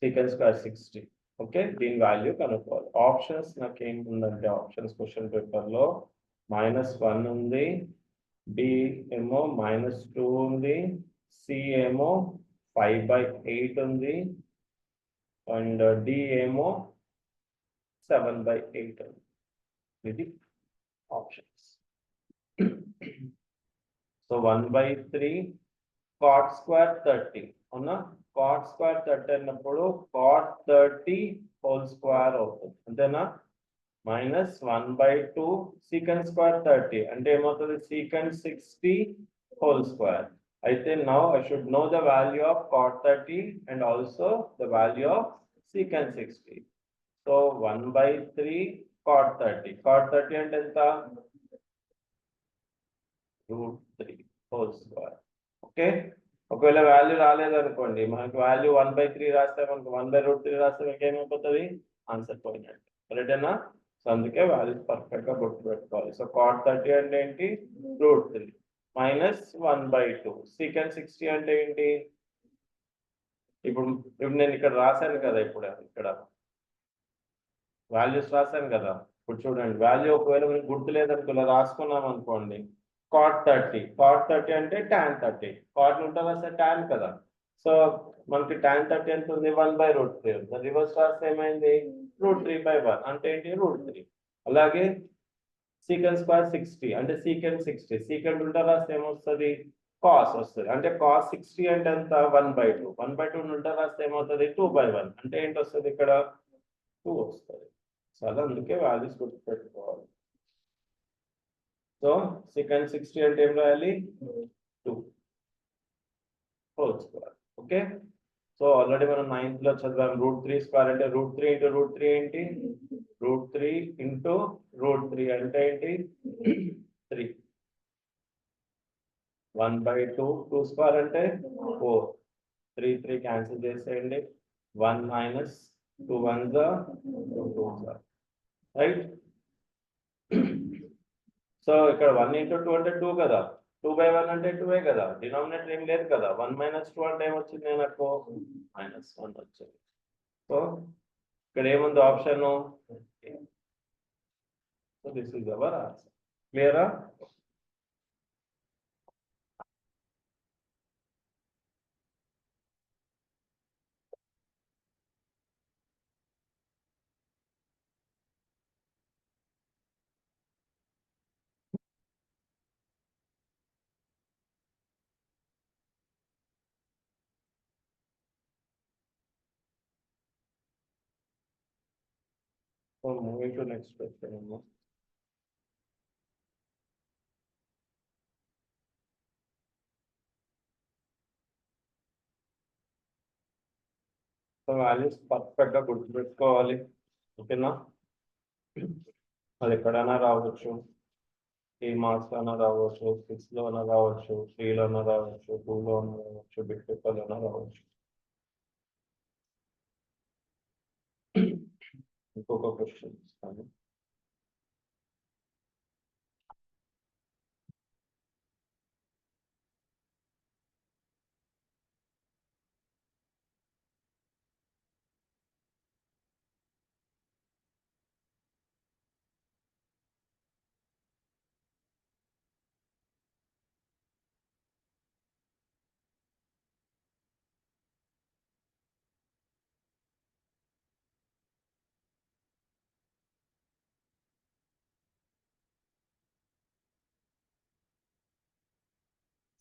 secant square 60. Okay, దీని వాల్యూ కనుక్కోవాలి. ఆప్షన్స్ నాకు ఏముందంటే ఆప్షన్స్ క్వశ్చన్ పేపర్లో -1 ఉంది, డి ఏమో -2 ఉంది, సి ఏమో 5/8 ఉంది, అండ్ డి ఏమో 7/8 ఉంది. ఇది ఆప్షన్స్. సో 1/3 cot square 30 అవునా? cot square 30 అన్నప్పుడు cot 30 హోల్ స్క్వేర్ అవుతుంది అంతేనా? -1/2 secant square 30 అంటే ఏమవుతుంది? secant 60 whole square. అయితే now I should know the value of cot 30 and also the value of secant 60. So 1/3 cot 30 అంటే ఎంత? √3 హోల్ స్క్వేర్. ఓకే, ఒకవేళ వాల్యూ రాలేదనుకోండి, మనకి వాల్యూ 1/3 రాస్తే మనకు 1/√3 రాస్తే మీకు ఏమైపోతుంది? ఆన్సర్ పోయినట్టు. కరెక్టేనా? సో అందుకే వాల్యూస్ పర్ఫెక్ట్ గా గుర్తు పెట్టుకోవాలి. సో cot 30 అంటే ఏంటి? √3 మైనస్ 1/2. secant 60 అంటే ఏంటి? ఇప్పుడు నేను ఇక్కడ రాశాను కదా, ఇక్కడ వాల్యూస్ రాశాను కదా. ఇప్పుడు చూడండి, వాల్యూ ఒకవేళ మనకి గుర్తు లేదనుకో ఇలా రాసుకున్నాం అనుకోండి, cot 30 అంటే tan 30. cot ఉంటుంది వస్తే tan కదా. సో మనకి tan 30 ఎంత ఉంది? 1/√3 ఉంది. రివర్స్ రాస్తే ఏమైంది? √3/1 అంటే ఏంటి? √3. అలాగే secant square 60 అంటే secant 60. secant ఉంటా రాస్తే ఏమొస్తుంది? cos వస్తుంది. అంటే cos 60 అంటే ఎంత? 1/2. 1/2 ఉంటా రాస్తే ఏమవుతుంది? 2/1 అంటే ఏంటి వస్తుంది? ఇక్కడ 2 వస్తుంది. సో అలా అందుకే వాల్యూస్ గుర్తుపెట్టుకోవాలి. సో secant 60 అంటే ఏం రాయాలి? 2 whole square. Okay, so already మనం 9th లో చదివాం. √3 స్క్వేర్ అంటే √3 ఇంటూ √3 ఏంటి? √3 ఇంటూ √3 అంటే ఏంటి? 3. 1/2 2 స్క్వేర్ అంటే 4. 3 క్యాన్సిల్ చేసేయండి. 1 మైనస్ 2 1 2 2 రైట్. సో ఇక్కడ 1 ఇంటూ 2 అంటే 2 కదా. 2/1 అంటే 2 కదా. డినామినేటర్ ఏం లేదు కదా. 1 - 2 అంటే ఏమొచ్చింది? నాకు -1 వచ్చింది. సో ఇక్కడ ఏముంది option? So this is our answer. క్లియరా? So moving to next question. So values perfect గా గుర్తుపెట్టుకోవాలి. ఓకేనా? అది ఎక్కడైనా రావచ్చు. 3 మార్క్స్ లోనా రావచ్చు, 6 లోనా రావచ్చు, 3 లోనా రావచ్చు, 2 లోనా రావచ్చు, బిట్ పేపర్ లోనా రావచ్చు. ఇంకొక క్వశ్చన్ ఇస్తాను.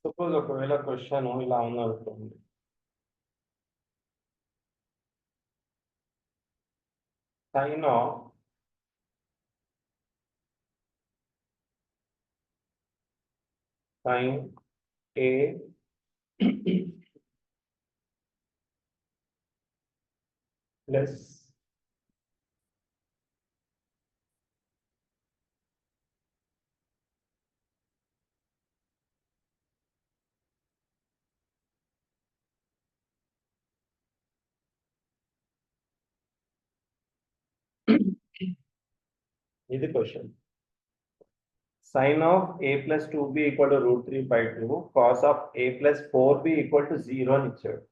సపోజ్ ఒకవేళ క్వశ్చన్ ఇలా ఉందనుకోండి. Sine of sine A plus ఇది question. Sin of a plus 2b equal to root 3 by 2, cos of a plus 4b equal to 0 అని ఇచ్చాడు.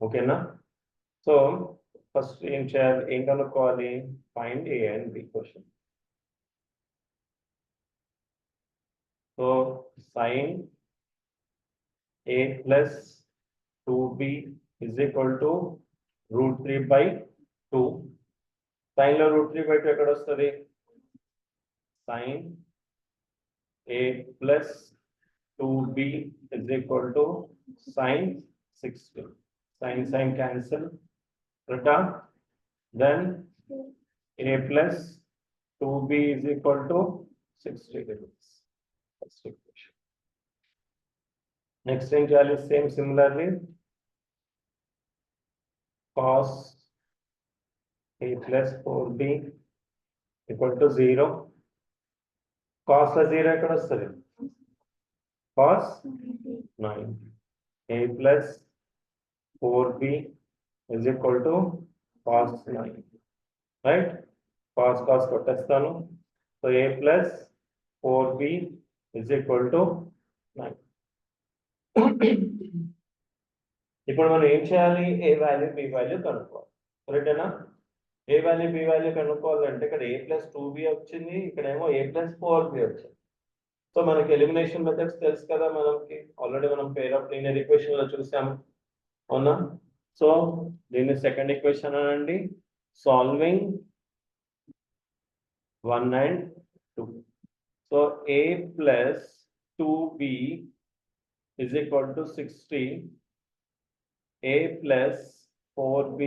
ఓకేనా? సో ఫస్ట్ ఏం చేయాలి, ఏం కనుక్కోవాలి? Find A and B question. So sin a plus 2b is equal to root 3 by 2. Sin లో root 3 by 2 ఎక్కడ వస్తుంది? Sin a plus 2b is equal to sin 60. Sin cancel. Return. Then a plus 2b is equal to 60 degrees. First equation. Next thing చేయాలి, same similarly cos a plus 4b equal to 0. Cos లో 0 ఎక్కడ వస్తుంది? Cos 9. A plus 4b is equal to cos 9. Right? Cos కొట్టేస్తాను. So a plus 4b is equal to 9. ఇప్పుడు మనం ఏం చేయాలి? ఏ value B value కనుక్కోవాలి. కరెక్టేనా? ఏ వాల్యూ బి వాల్యూ కనుక్కోవాలంటే ఇక్కడ ఏ ప్లస్ 2b వచ్చింది, ఇక్కడేమో ఏ ప్లస్ 4b వచ్చింది. సో మనకి ఎలిమినేషన్ మెథడ్స్ తెలుసు కదా, మనకి ఆల్రెడీ మనం పేర్ ఆఫ్ లీనియర్ ఈక్వేషన్ లో చూసాము, అవునా? సో దీన్ని సెకండ్ ఈక్వేషన్ అనండి. Solving 1 and 2. So a plus 2b is equal to 60. A plus 4b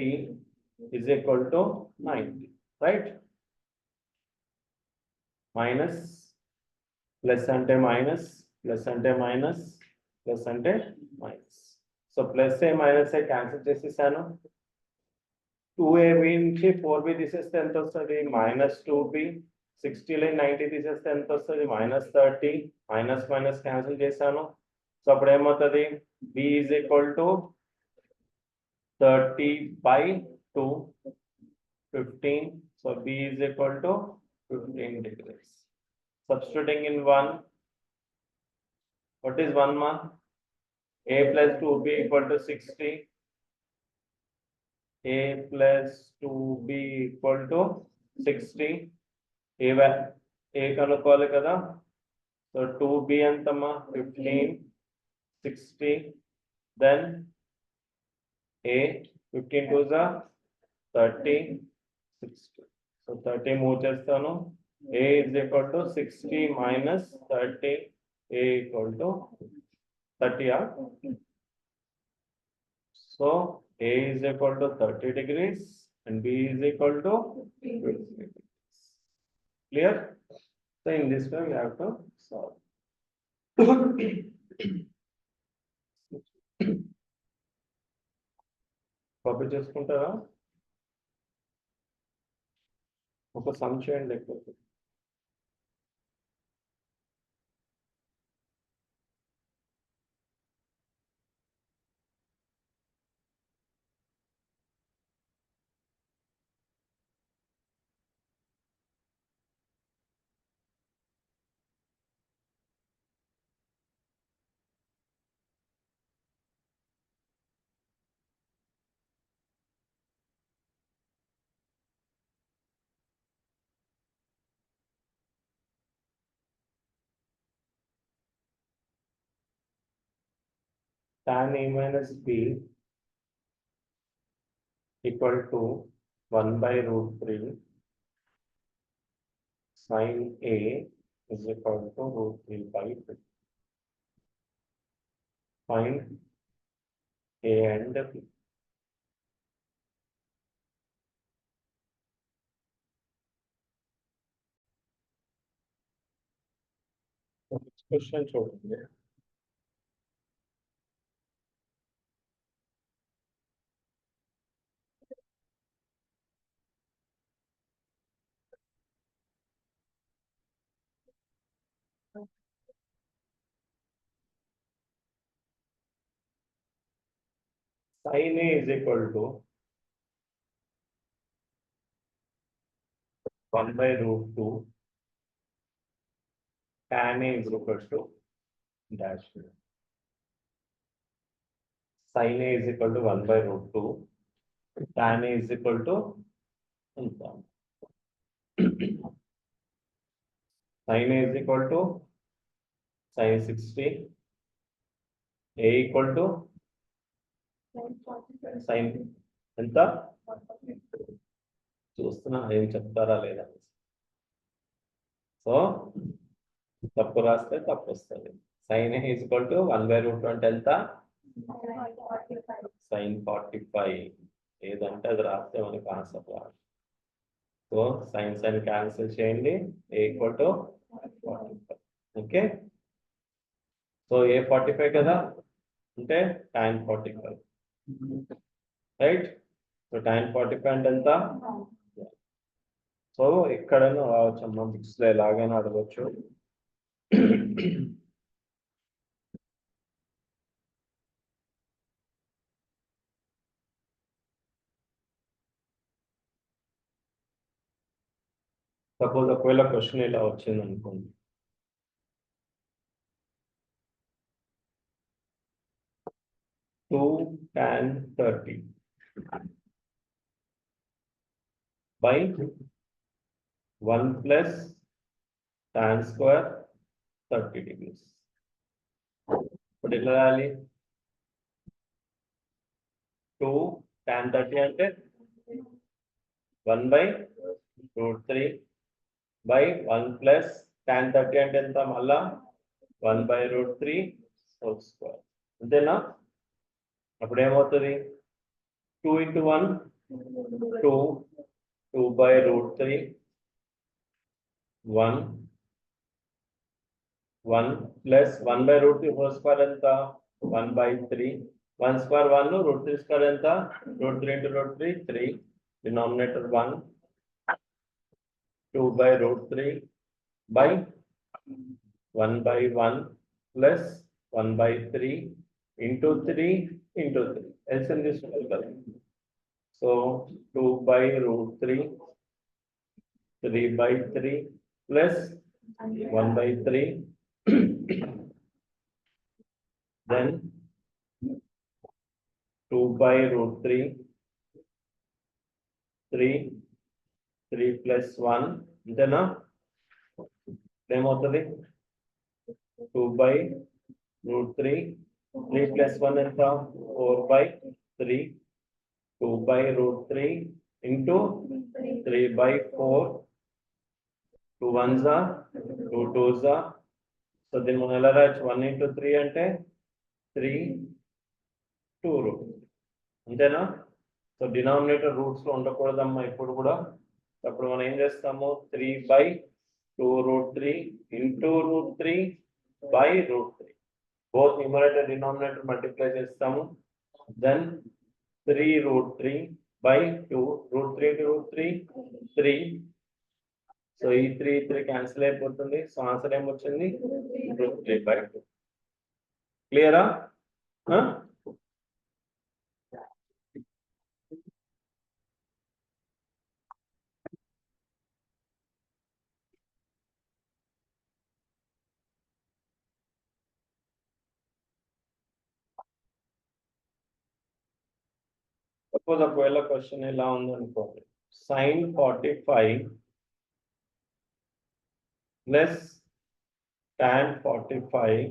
is equal to 90. Right? Minus plus ante minus, plus ante minus, plus ante minus. So plus a minus a cancel చేసేసాను. 2ab నుంచి 4b తీసేస్తే ఎంత వస్తుంది? Minus 2b. 60 లో 90 తీసేస్తే ఎంత వస్తుంది? Minus 30. Minus minus cancel చేశాను. సో అప్పుడు ఏమవుతుంది? b is equal to 30 by 2, 15. So b is equal to 15 degrees. Substituting in 1. What is 1 ma? A plus 2b equal to 60. A plus 2b equal to 60. A కనుక్కోవాలి కదా. So 2b ఎంతమ్మా? 15. 60. Then A 15 2s are 30. 60. So 30 move చేస్తాను. A is equal to 60 minus 30. A equal to 30. So A is equal to 30 degrees and B is equal to 50 degrees. Clear? So in this way we have to solve. Copy చేసుకుంటారా? ఒక some చేయండి లేకపోతే. Tan A minus B equal to 1 by root 3 sin A is equal to root 3 by 2. Find A and B. Question చూడండి. Sin A is equal to 1 by root 2. Tan A is equal to dash. Sin A is equal to 1 by root 2. Tan A is equal to sin A is equal to sin 60. A equal to sin ఎంత చూస్తున్నా ఏం చెప్తారా లేదా. So తప్పు రాస్తే తప్పు వస్తుంది. sin A is equal to 1 by root 2 అంటే ఎంత sin 45. ఏదంటే అది రాస్తే మనకి ఆన్సర్ రాదు. సో సైన్స్ అని క్యాన్సిల్ చేయండి. A equal to 45. Okay, so A 45 కదా, అంటే tan 45, రైట్. సో tan 45 అంటే ఎంత. సో ఎక్కడైనా రావచ్చు అమ్మ, బుక్స్ లో ఎలాగైనా అడగచ్చు. సపోజ్ ఒకవేళ క్వశ్చన్ ఇలా వచ్చింది అనుకోండి, two tan 30 by 1 plus tan square 30 degrees. ఇప్పుడు ఎట్లా రాయాలి. 2 tan 30 అంటే 1 by root 3 by 1 plus tan 30 అంటే ఎంత, మళ్ళా 1 by root 3 whole square. అంతేనా. అప్పుడు ఏమవుతుంది, 2 into 1 2, 2 by root 3 1, 1 plus 1 by root 3 whole square ఎంత 1 by 3, 1 square 1, root 3 square ఎంత root 3 into root 3 3, denominator 1, 2 by root 3 by 1 by 1 plus 1 by 3 into 3 into 3. LCM తీసుకోవాలి. So 2 by root 3, 3 by 3 plus 1 by 3, then 2 by root 3, 3 plus 1, అంతేనా. ఏమవుతుంది, 2 by root 3, 3 plus 1 ఎంత 4 by 3, 2 by root 3 into 3 by 4, 2 ones are 2 twos are. So దీన్ని మనం ఎలా రాయొచ్చు, 1 into 3 అంటే 3 2 root, అంతేనా. సో డినామినేటర్ రూట్స్ లో ఉండకూడదమ్మా ఇప్పుడు కూడా. అప్పుడు మనం ఏం చేస్తాము, 3 by 2 root 3 into root 3 by root 3, both numerator denominator multiply చేస్తాము. Then 3 root 3 by 2, root 3 into root 3 3. So ఈ 3 క్యాన్సిల్ అయిపోతుంది. సో ఆన్సర్ ఏమొచ్చింది, root 3 by 2. క్లియరా. సపోజ్ ఒకవేళ క్వశ్చన్ ఇలా ఉందనుకోండి, sin 45 plus tan 45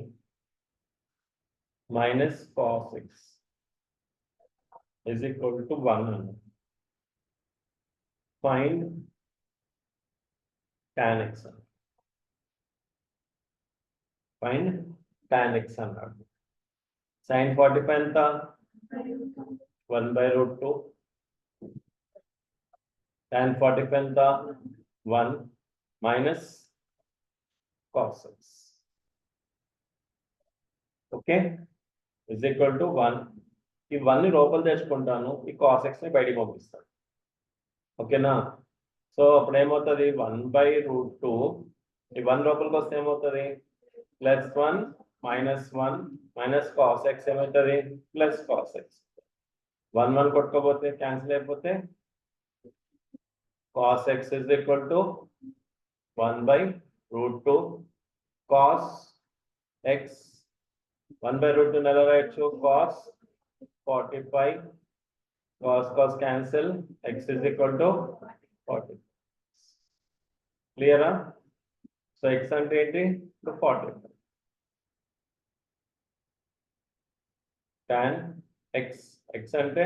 minus cos x is equal to 1. Find tan x find tan x అన్నాడు. sin 45 ఎంత 1/√2 tan 45 ఎంత 1 minus cos x. Okay is equal to 1. ఈ 1 ని లోపల తెచ్చుకుంటాను, ఈ cos x ని బయటికి పంపిస్తాను. ఓకేనా? సో అప్పుడు ఏమవుతుంది 1/√2 ఈ 1 లోపలికి వస్తే ఏమవుతుంది +1 -1 minus cos x ఏమవుతుంది ప్లస్ cos x. 1 1 కొట్టుకోపోతే క్యాన్సిల్ అయిపోతే cos x is equal to 1/√2 cos x 1/√2 నెల రాయొచ్చు cos 45 cos cancel x is equal to 40. క్లియరా? సో x అంటే ఏంటి 45 tan x అంటే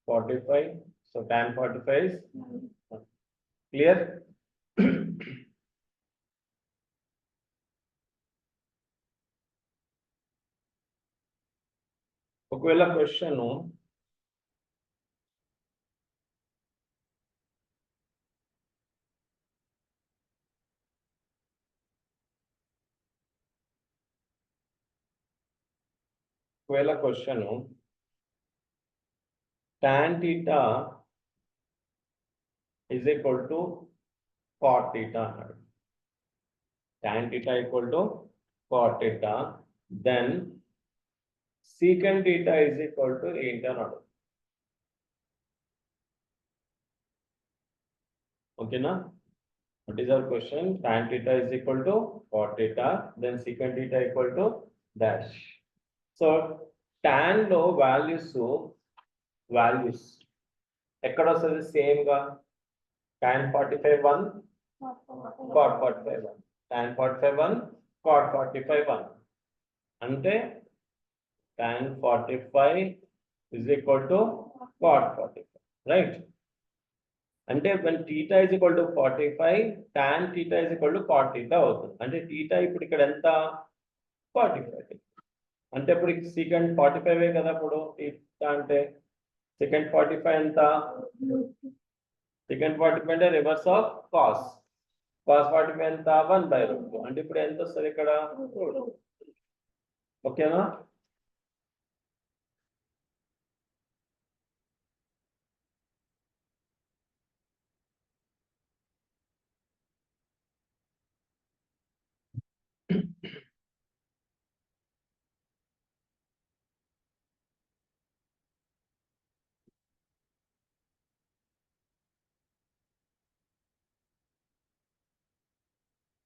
45 so tan 45 is clear. ఒకవేళ question tan theta is equal to cot theta అన్నాడు. tan theta equal to cot theta, then secant theta is equal to ఏంటి అన్నాడు. ఓకేనా? what is our question? Tan theta is equal to cot theta, then secant theta equal to dash. So tan లో values ఎక్కడ వస్తుంది same గా tan 45 1 cot 45 1 tan 45 1 cot 45 1 అంటే tan 45 is equal to cot 45, right? అంటే when theta is equal to 45 tan theta is equal to cot theta అవుతుంది. అంటే theta ఇప్పుడు ఇక్కడ ఎంత 45, అంటే ఇప్పుడు secant 45 కదా. ఇప్పుడు theta అంటే secant 45 ఎంత secant 45 అంటే రివర్స్ ఆఫ్ cos 45 ఎంత 1/√2, అంటే ఇప్పుడు ఎంత వస్తుంది ఇక్కడ. ఓకేనా?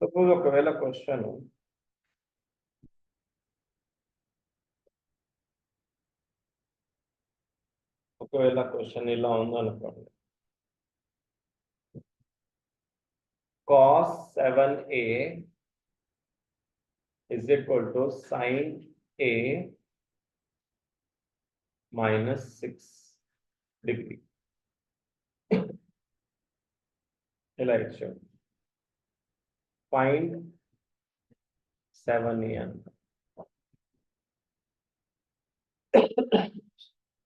సపోజ్ ఒకవేళ క్వశ్చన్ ఇలా ఉందనుకోండి, cos 7a is equal to sin a minus 6 degree. ఇలా ఇచ్చాడు. find 7a అంట.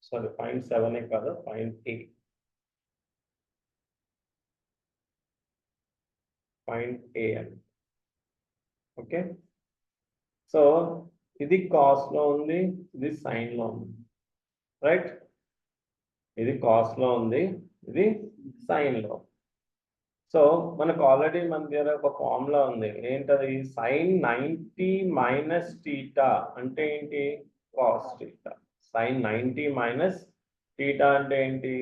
సారీ find 7a కాదు, find a. find a అంట. ఓకే, సో ఇది కాస్ లో ఉంది, ఇది సైన్ లో ఉంది, రైట్? ఇది కాస్ లో ఉంది, ఇది సైన్ లో. సో మనకు ఆల్రెడీ మన దగ్గర ఒక ఫార్ములా ఉంది. ఏంటది? sin 90 minus theta అంటే ఏంటి? cos theta. sin 90 minus theta అంటే ఏంటి?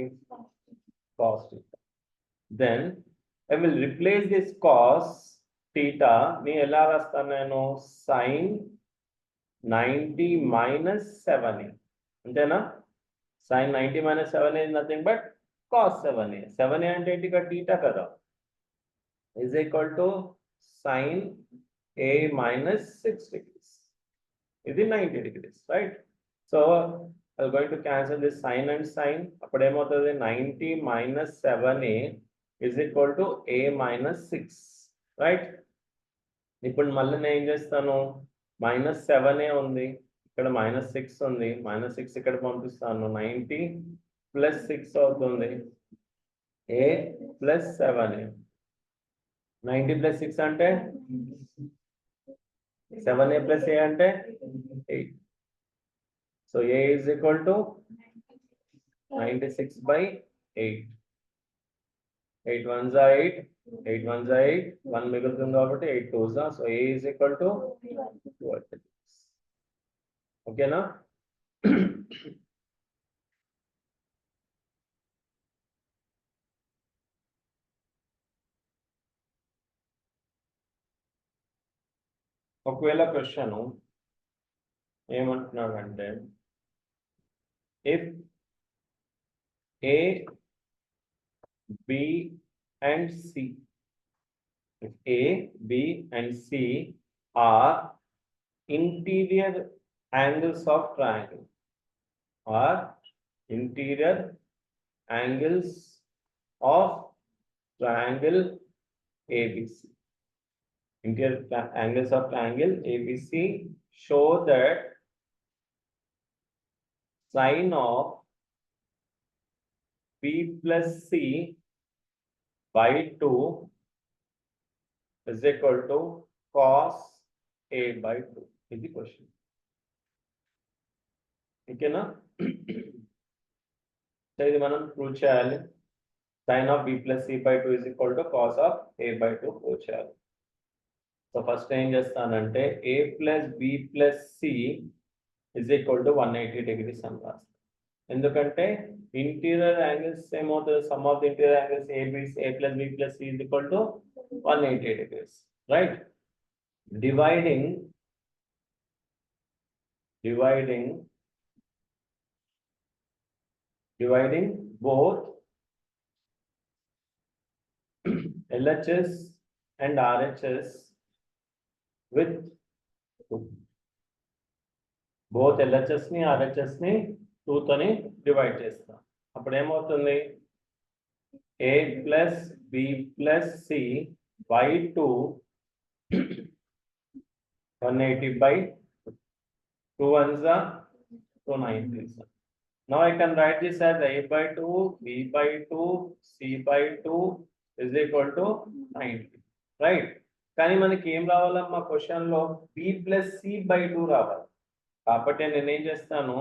cos theta. Then I will replace this cos theta ని ఎలా రాస్తాను నేను? sin 90 minus 7a అంతేనా? sin 90 minus 7a is nothing but cos 7a. 7a అంటే ఏంటి? ఇక్కడ theta కదా, is equal to sin a minus 6 degrees. ఇది 90 degrees, right? So I'm going to cancel this sin and sin. అప్పుడు ఏమవుతుంది? 90 minus 7a is equal to a minus 6, right. ఇప్పుడు మళ్ళీ నేను ఏం చేస్తాను, -7 ఉంది, ఇక్కడ -6 ఉంది, -6 ఇక్కడ పంపిస్తాను, 90 + 6 అవుతుంది, a + 7a. 90 + 6 అంటే 7a + a అంటే 8. So a is equal to 96/8. 8 ones are 8, 8 ones are 8, 1 మిగులుతుంది కాబట్టి 8 2s are, so a is equal to 12. ఓకేనా? ఒకవేళ క్వశ్చన్ ఏమంటున్నాడంటే, if a, b and c, if a, b and c are interior angles of triangle, are interior angles of triangle ABC. Interior angles of triangle ABC show that sine of b plus c by 2 is equal to cos a by 2. Is the question. ఓకేనా? So ఇది మనం prove చేయాలి. Sine of b plus c by 2 is equal to cos of a by 2 prove చేయాలి. So first ఏం చేస్తానంటే a plus b plus c is equal to 180 degrees అని రాస్తాను. ఎందుకంటే ఇంటీరియర్ యాంగిల్స్ ఏమవుతుంది, some of the interior angles a plus b plus c is equal to 180 degrees, right? Dividing both LHS and RHS with 2. both LHS ని RHS ని 2 తోని divide చేస్తాం. అప్పుడు ఏమవుతుంది, a plus b plus c by 2 180/2 ones are 290. Now I can write this as a by 2, b by 2, c by 2 is equal to 90, right? కానీ మనకి ఏం రావాలమ్మా question లో b plus c by 2 రావాలి. కాబట్టి నేను ఏం చేస్తాను,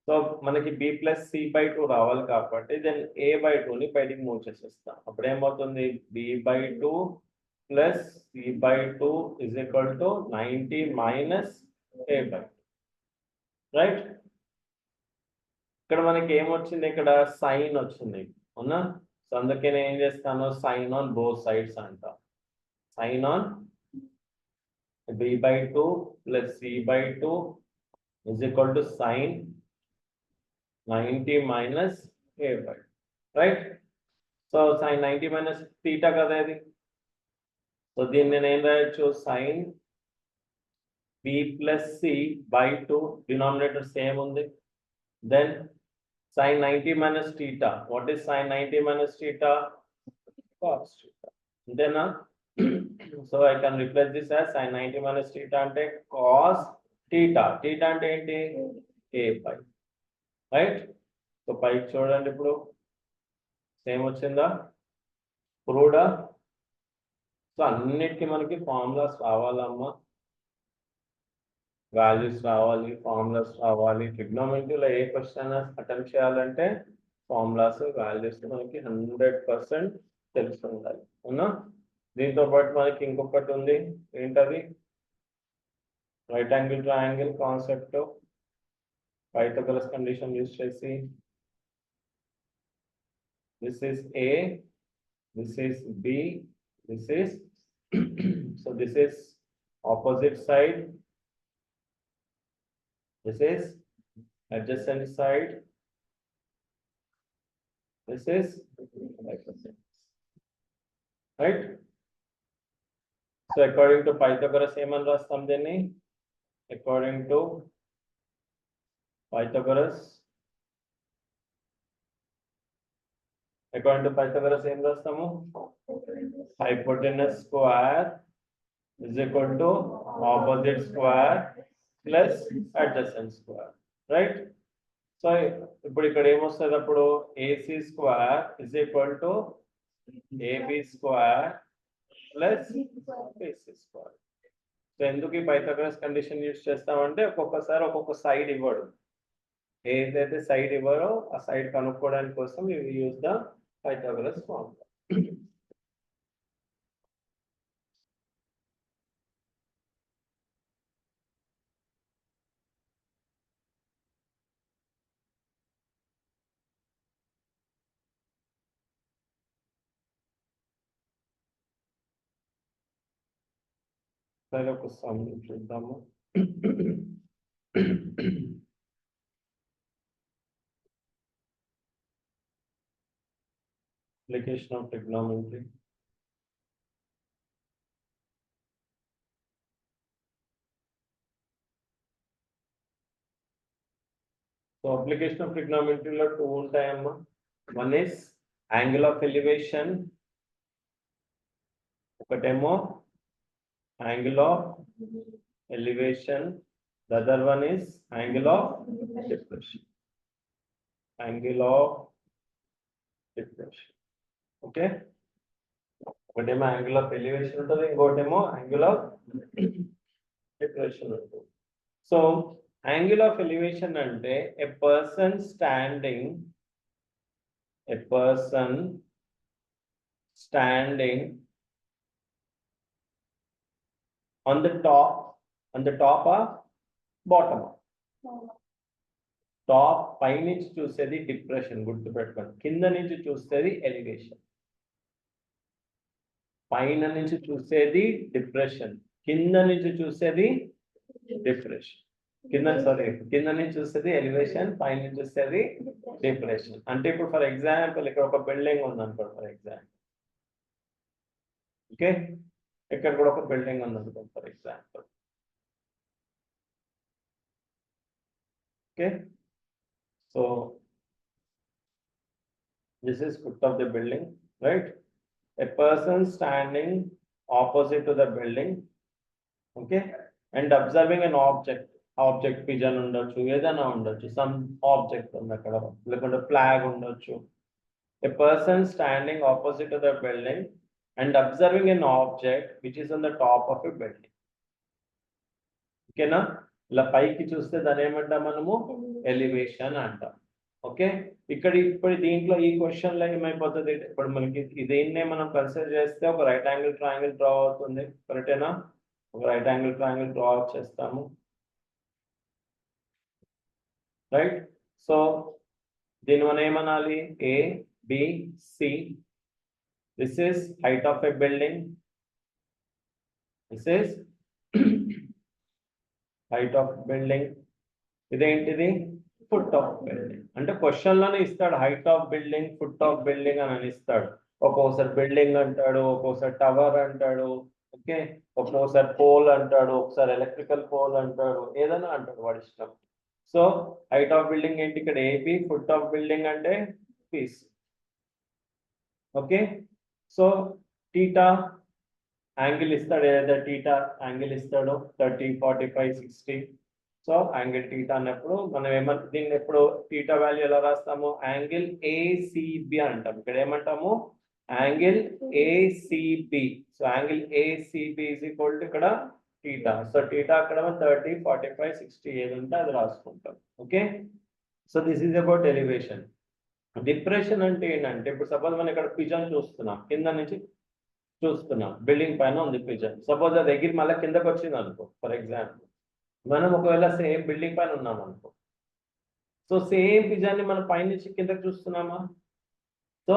సో మనకి b plus c by 2 రావాలి కాబట్టి దెన్ a by 2 ని బయటికి మూవ్ చేసేస్తాం. అప్పుడు ఏమవుతుంది, b by 2 plus c by 2 is equal to 90 minus a by 2, right? ఇక్కడ మనకి ఏమొచ్చింది, ఇక్కడ సైన్ వచ్చింది, అవునా? సో అందుకే నేను ఏం చేస్తాను, సైన్ ఆన్ బోత్ సైడ్స్ అంట. Sine on b by 2 plus c by 2 is equal to sine 90 minus a by 2, right? So sin 90 minus theta కదా ఇది. సో దీన్ని నేను ఏం రాయొచ్చు, sin b plus c by 2, denominator same ఉంది. Then sin 90 minus theta. What is sin 90 minus theta? Cos theta. అంతేనా? So I can replace this as sin 90 minus theta అంటే cos theta. Theta అంటే ఏంటి, a by, right? So పైకి చూడండి, ఇప్పుడు same వచ్చిందా, ప్రూవ్డా? So అన్నిటికీ మనకి ఫార్ములాస్ రావాలమ్మా, వాల్యూస్ రావాలి, ఫార్ములాస్ రావాలి. ట్రిగ్నోమెట్రీలో ఏ క్వశ్చన్ అటెంప్ట్ చేయాలంటే ఫార్ములాస్, వాల్యూస్ మనకి 100% తెలిసి ఉండాలి, అవునా? దీంతో పాటు మనకి ఇంకొకటి ఉంది, ఏంటది, right angle triangle concept Pythagoras condition use చేసి, this is a, this is b, this is so this is opposite side, this is adjacent side, this is adjacent, right? So according to Pythagoras ఏమని రాస్తాం దీన్ని? According to Pythagoras ఏం రాస్తాము? Hypotenuse square is equal to opposite square plus adjacent square, right? So ఇప్పుడు ఇక్కడ ఏమొస్తుంది అప్పుడు? AC square is equal to AB square plus BC square. So ఎందుకు ఈ పైథాగరస్ కండిషన్ యూజ్ చేస్తామంటే ఒక్కొక్కసారి ఒక్కొక్క సైడ్ ఇవ్వడు, ఏదైతే సైడ్ ఇవ్వరో ఆ సైడ్ కనుక్కోవడానికి కోసం యూజ్ ద పైథాగరస్ ఫార్ములా. సరే ఒక సమ్ చూద్దాము. Application of trigonometry. So application of trigonometry లో 2 ఉంటాయమ్మా. One is angle of elevation, ఒకటేమో angle of elevation, the other one is angle of depression. Angle of depression. Okay, ఒకటేమో angle of elevation ఉంటుంది, ఇంకోటేమో angle of depression ఉంటుంది. So angle of elevation అంటే a person standing on the top or bottom. Top పై నుంచి చూసేది depression, గుర్తుపెట్టుకోండి. కింద నుంచి చూసేది ఎలివేషన్. పైన నుంచి చూసేది డిప్రెషన్, కింద నుంచి చూసేది డిప్రెషన్. కింద నుంచి చూసేది ఎలివేషన్, పైన నుంచి చూసేది డిప్రెషన్. అంటే ఇప్పుడు ఫర్ ఎగ్జాంపుల్ ఇక్కడ ఒక బిల్డింగ్ ఉంది అనుకోండి, ఫర్ ఎగ్జాంపుల్. ఓకే, ఇక్కడ కూడా ఒక బిల్డింగ్ ఉంది అనుకోండి for example. Okay, so this is foot of the building, right? A person standing opposite to the building, okay, and observing an object pigeon ఉండొచ్చు, ఏదైనా ఉండొచ్చు, some object ఉంది అక్కడ, లేకుంటే ఫ్లాగ్ ఉండొచ్చు. A person standing opposite to the building and observing an object which is on the top of a building. ఓకేనా? ఇలా పైకి చూస్తే దాన్ని ఏమంటాం మనము? ఎలివేషన్ అంటాం. ఓకే, ఇప్పుడు దీంట్లో ఈ క్వశ్చన్ లో ఏమైపోతుంది? ఇప్పుడు మనకి దీన్నే మనం కన్సిడర్ చేస్తే ఒక రైట్ యాంగిల్ ట్రయాంగిల్ డ్రా అవుతుంది, కరెక్టేనా? ఒక రైట్ యాంగిల్ ట్రయాంగిల్ డ్రా చేస్తాము, రైట్? సో దీని మనం ఏమనాలి? ABC. This is height of a building, this is height of building, ఇదేంటిది? Foot of building. అంటే క్వశ్చన్ లోనే ఇస్తాడు height of building, foot of building అని ఇస్తాడు. ఒక్కోసారి బిల్డింగ్ అంటాడు, ఒక్కోసారి టవర్ అంటాడు, ఓకే, ఒక్కోసారి పోల్ అంటాడు, ఒకసారి ఎలక్ట్రికల్ పోల్ అంటాడు, ఏదైనా అంటాడు, వాడి ఇష్టం. సో హైట్ ఆఫ్ బిల్డింగ్ ఏంటి? ఇక్కడ ఏబి, ఫుట్ ఆఫ్ బిల్డింగ్ అంటే base. Okay, so theta angle ఇస్తాడు, ఏదైతే టీటా యాంగిల్ ఇస్తాడో 30, 45, 60. సో యాంగిల్ టీటా అన్నప్పుడు మనం ఏమంటాం దీన్ని? ఎప్పుడు టీటా వాల్యూ ఎలా రాస్తాము? యాంగిల్ ఏసీబి అంటాం. ఇక్కడ ఏమంటాము? Angle ACB. So angle ACB is equal to ఇక్కడ టీటా. సో టీటా అక్కడ 30, 45, 60 ఏది ఉంటే అది రాసుకుంటాం. Okay, so this is about elevation. Depression అంటే ఏంటంటే ఇప్పుడు సపోజ్ మనం ఇక్కడ పిజన్ చూస్తున్నాం, కింద నుంచి చూస్తున్నాం, బిల్డింగ్ పైన ఉంది పిజన్. సపోజ్ అది ఎగిరి మళ్ళీ కిందకి వచ్చింది అనుకో, ఫర్ ఎగ్జాంపుల్. మనం ఒకవేళ సేమ్ బిల్డింగ్ పైన ఉన్నాం అనుకో, సో సేమ్ పిజాన్ని మనం పైనుంచి కిందకి చూస్తున్నామా? సో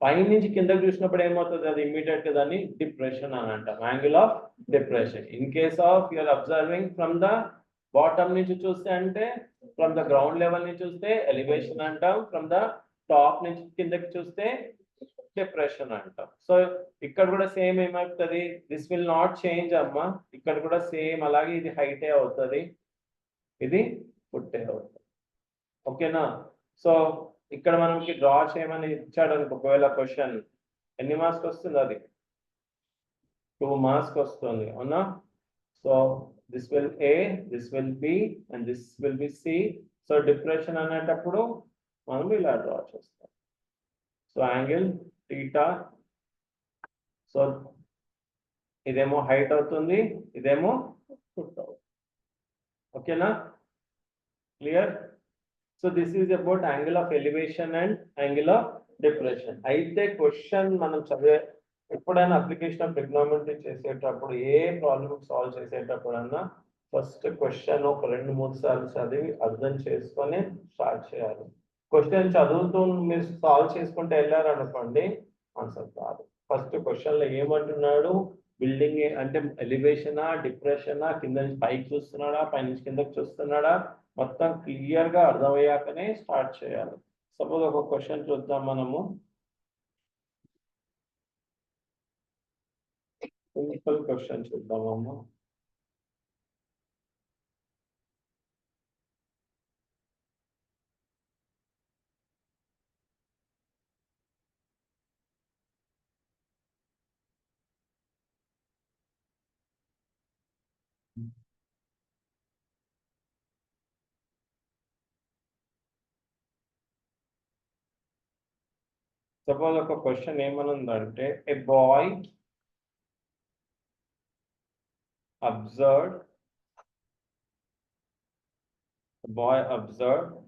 పైనుంచి కిందకి చూసినప్పుడు ఏమవుతుంది? అది ఇమ్మీడియట్ గా దాన్ని డిప్రెషన్ అని అంటాం, angle of depression. In case of you're observing from the bottom నుంచి చూస్తే అంటే ఫ్రమ్ ద గ్రౌండ్ లెవెల్ నుంచి చూస్తే ఎలివేషన్ అంటాం, ఫ్రమ్ ద టాప్ నుంచి కిందకి చూస్తే డిప్రెషన్ అంటాం. సో ఇక్కడ కూడా సేమ్ ఏమవుతుంది, దిస్ విల్ నాట్ చేంజ్ అమ్మా. ఇక్కడ కూడా సేమ్ అలాగే ఇది హైటే అవుతుంది, ఇది ఫుట్టే అవుతుంది. ఓకేనా? సో ఇక్కడ మనకి డ్రా చేయమని ఇచ్చాడు అనుకో, ఒకవేళ క్వశ్చన్ ఎన్ని మార్క్స్ వస్తుంది, అది 2 మార్క్స్ వస్తుంది, అవునా? So this will A, this will B and this will be C. So depression అనేటప్పుడు మనం ఇలా డ్రా చేస్తాం. సో యాంగిల్ థీటా, సో ఇదేమో హైట్ అవుతుంది, ఇదేమో ఫుట్ అవుతుంది. ఓకేనా? Clear? So this is about angle of elevation and angle of depression. అయితే క్వశ్చన్ మనం చదివే ఎప్పుడైనా అప్లికేషన్ ఆఫ్ ట్రిగ్నోమెట్రీ చేసేటప్పుడు, ఏ ప్రాబ్లమ్ సాల్వ్ చేసేటప్పుడన్నా ఫస్ట్ క్వశ్చన్ ఒక 2-3 సార్లు చదివి అర్థం చేసుకొని స్టార్ట్ చేయాలి. క్వశ్చన్ చదువుతూ మీరు సాల్వ్ చేసుకుంటే వెళ్ళారు అనుకోండి, ఆన్సర్ రాదు. ఫస్ట్ క్వశ్చన్ లో ఏమంటున్నాడు, బిల్డింగ్ అంటే ఎలివేషనా, డిప్రెషనా, కింద నుంచి పైకి చూస్తున్నాడా, పై నుంచి కిందకి చూస్తున్నాడా, మొత్తం క్లియర్ గా అర్థమయ్యాకనే స్టార్ట్ చేయాలి. సపోజ్ ఒక క్వశ్చన్ చూద్దాం మనము. సింపుల్ క్వశ్చన్ చూద్దామమ్మా. సపోజ్ ఒక క్వశ్చన్ ఏమనుందంటే, a boy observed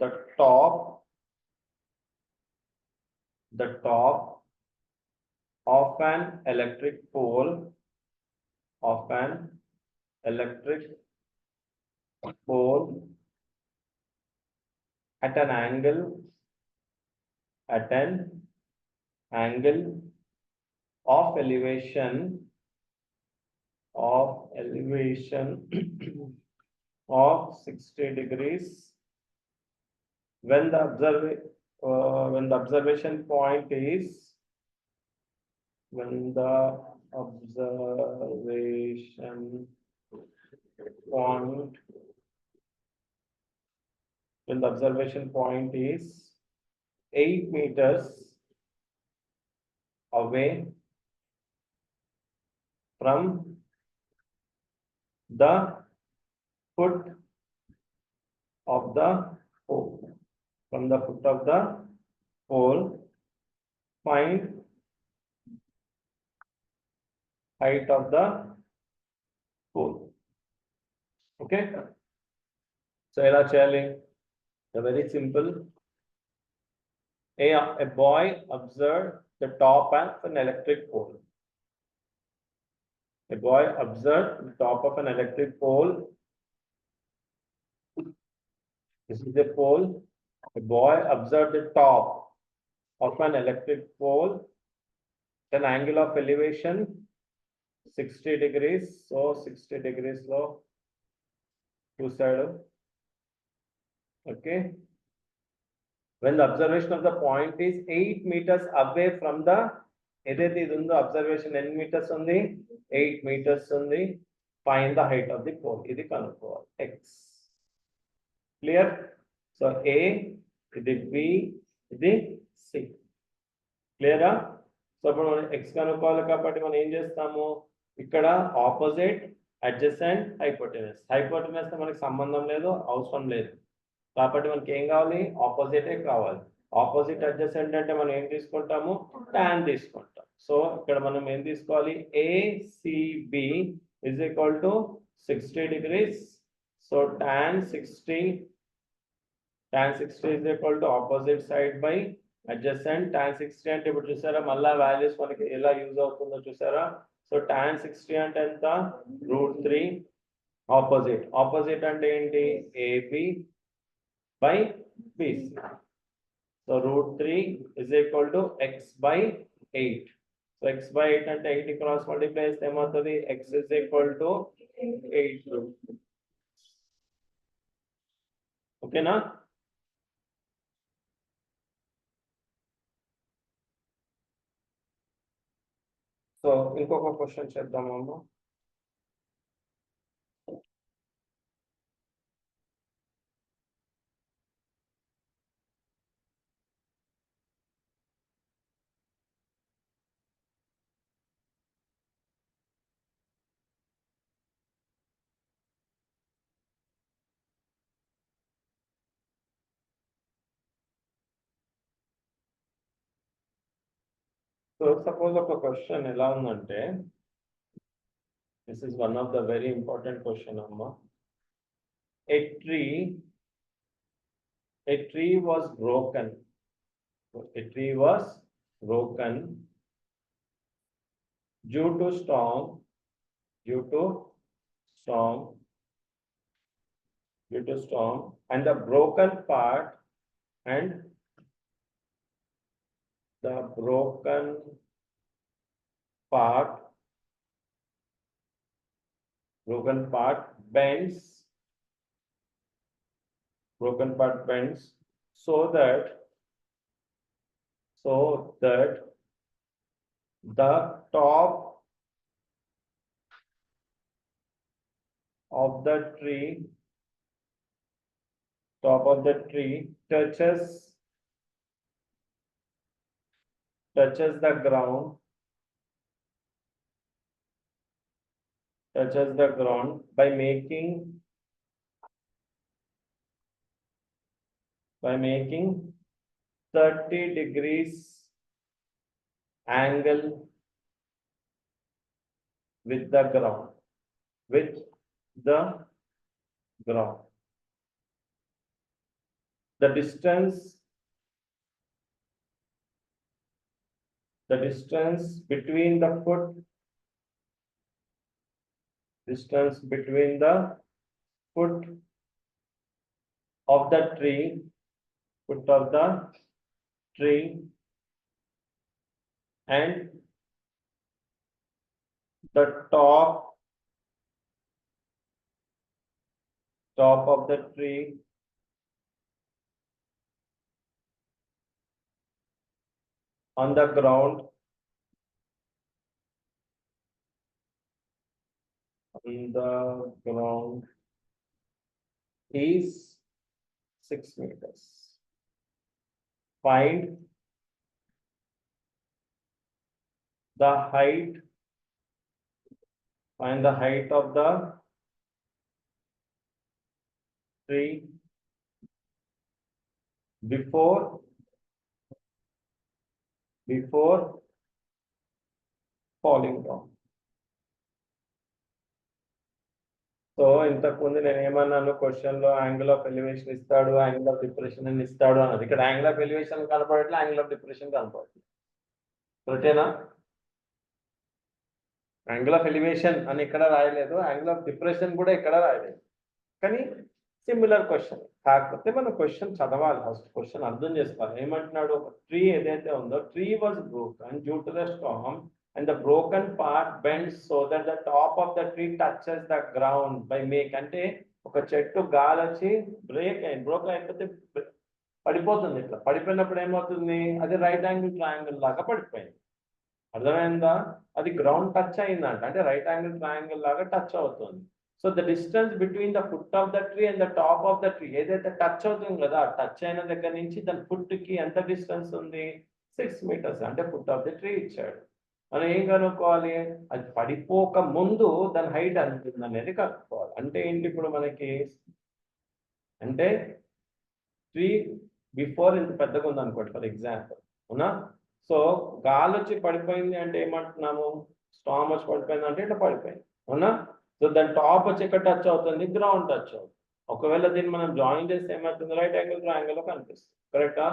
the top of an electric pole at an angle of elevation of 60 degrees when the observation point is when the observation point is 8 meters away from the foot of the pole. Find height of the pole. Okay, so ela cheyali, very simple. A boy observed the top of an electric pole. A boy observed the top of an electric pole. This is the pole. A boy observed the top of an electric pole at an angle of elevation 60 degrees. So 60 degrees lo two side. Okay. When the observation of the point is 8 meters away from the ఏదైతే ఇది ఉందో observation ఎన్ని metres ఉంది, 8 meters ఉంది. Find the height of the pole, ఇది కనుక్కోవాలి. X clear? So ఏ, ఇది B, ఇది సి. క్లియరా? సో ఇప్పుడు మనం ఎక్స్ కనుక్కోవాలి కాబట్టి మనం ఏం చేస్తాము, ఇక్కడ ఆపోజిట్, అడ్జసెంట్, హైపోటెనస్. హైపోటెనస్ తో మనకి సంబంధం లేదు, అవసరం లేదు. కాబట్టి మనకి ఏం కావాలి, ఆపోజిటే కావాలి. ఆపోజిట్ అడ్జసెంట్ అంటే మనం ఏం తీసుకుంటాము, tan తీసుకుంటాం. సో ఇక్కడ మనం ఏం తీసుకోవాలి, ACB is equal to 60 degrees. So tan 60 is equal to opposite side by adjacent. tan 60 అంటే ఇప్పుడు చూసారా, మళ్ళా వాల్యూస్ మనకి ఎలా యూజ్ అవుతుందో చూసారా. సో tan 60 అంటే ఎంత, √3. ఆపోజిట్ అంటే ఏంటి, AB by BC. So √3 is equal to x by 8. So x by 8 అంటే 8 cross multiply చేస్తే ఏమవుతుంది, x is equal to 8. ఓకేనా? సో ఇంకొక క్వశ్చన్ చేద్దామమ్మా. సో సపోజ్ ఒక క్వశ్చన్ ఎలా ఉందంటే, this is one of the very important question అమ్మా. A tree was broken. A tree was broken due to storm, due to storm, due to storm, and the broken part and the broken part bends, broken part bends so that the top of the tree touches the ground, by making 30 degrees angle with the ground. The distance between the foot of the tree and the top of the tree on the ground is 6 meters. Find the height of the tree before falling down. So ఇంతకుముందు నేను ఏమన్నాను, question లో angle of elevation ఇస్తాడు, angle of depression అని ఇస్తాడు అన్నది. ఇక్కడ angle of elevation కనపడట్లే, యాంగిల్ ఆఫ్ డిప్రెషన్ కనపడట్లేదు. కరెక్టేనా? యాంగిల్ ఆఫ్ ఎలివేషన్ అని ఇక్కడ రాయలేదు, యాంగిల్ ఆఫ్ డిప్రెషన్ కూడా ఇక్కడ రాయలేదు. కానీ సిమిలర్ క్వశ్చన్. కాకపోతే మనం క్వశ్చన్ చదవాలి, ఫస్ట్ క్వశ్చన్ అర్థం చేసుకోవాలి. ఏమంటున్నాడు, ఒక ట్రీ ఏదైతే ఉందో, tree was broken due to the Storm and the broken part bends so that the top of the tree touches the ground by make. అంటే ఒక చెట్టు గాలి వచ్చి బ్రేక్ అయిపోతే పడిపోతుంది. ఇట్లా పడిపోయినప్పుడు ఏమవుతుంది, అది రైట్ యాంగిల్ ట్రయాంగిల్ లాగా పడిపోయింది. అర్థమైందా? అది గ్రౌండ్ టచ్ అయిందంట, అంటే రైట్ యాంగిల్ ట్రయాంగిల్ లాగా టచ్ అవుతుంది. So the distance between the foot of the tree and the top of the tree, ఏదైతే టచ్ అవుతుంది కదా, టచ్ అయిన దగ్గర నుంచి దాని ఫుట్ కి ఎంత డిస్టెన్స్ ఉంది, 6 meters. అంటే ఫుట్ ఆఫ్ ద ట్రీ ఇచ్చాడు. మనం ఏం కనుక్కోవాలి, అది పడిపోక ముందు దాని హైట్ ఎంత ఉంది అనేది కనుక్కోవాలి. అంటే ఏంటి, ఇప్పుడు మనకి అంటే ట్రీ బిఫోర్ ఇంత పెద్దగా ఉంది అనుకోండి ఫర్ ఎగ్జాంపుల్, అవునా? సో గాలి వచ్చి పడిపోయింది అంటే ఏమంటున్నాము, స్టార్మ్ వచ్చి పడిపోయింది అంటే ఇట్లా పడిపోయింది, అవునా? సో దాని టాప్ వచ్చి ఎక్కడ టచ్ అవుతుంది, గ్రౌండ్ టచ్ అవుతుంది. ఒకవేళ దీన్ని మనం జాయిన్ చేస్తే ఏమవుతుంది, రైట్ యాంగిల్ ట్రయాంగిల్ లో కనిపిస్తుంది. కరెక్టా?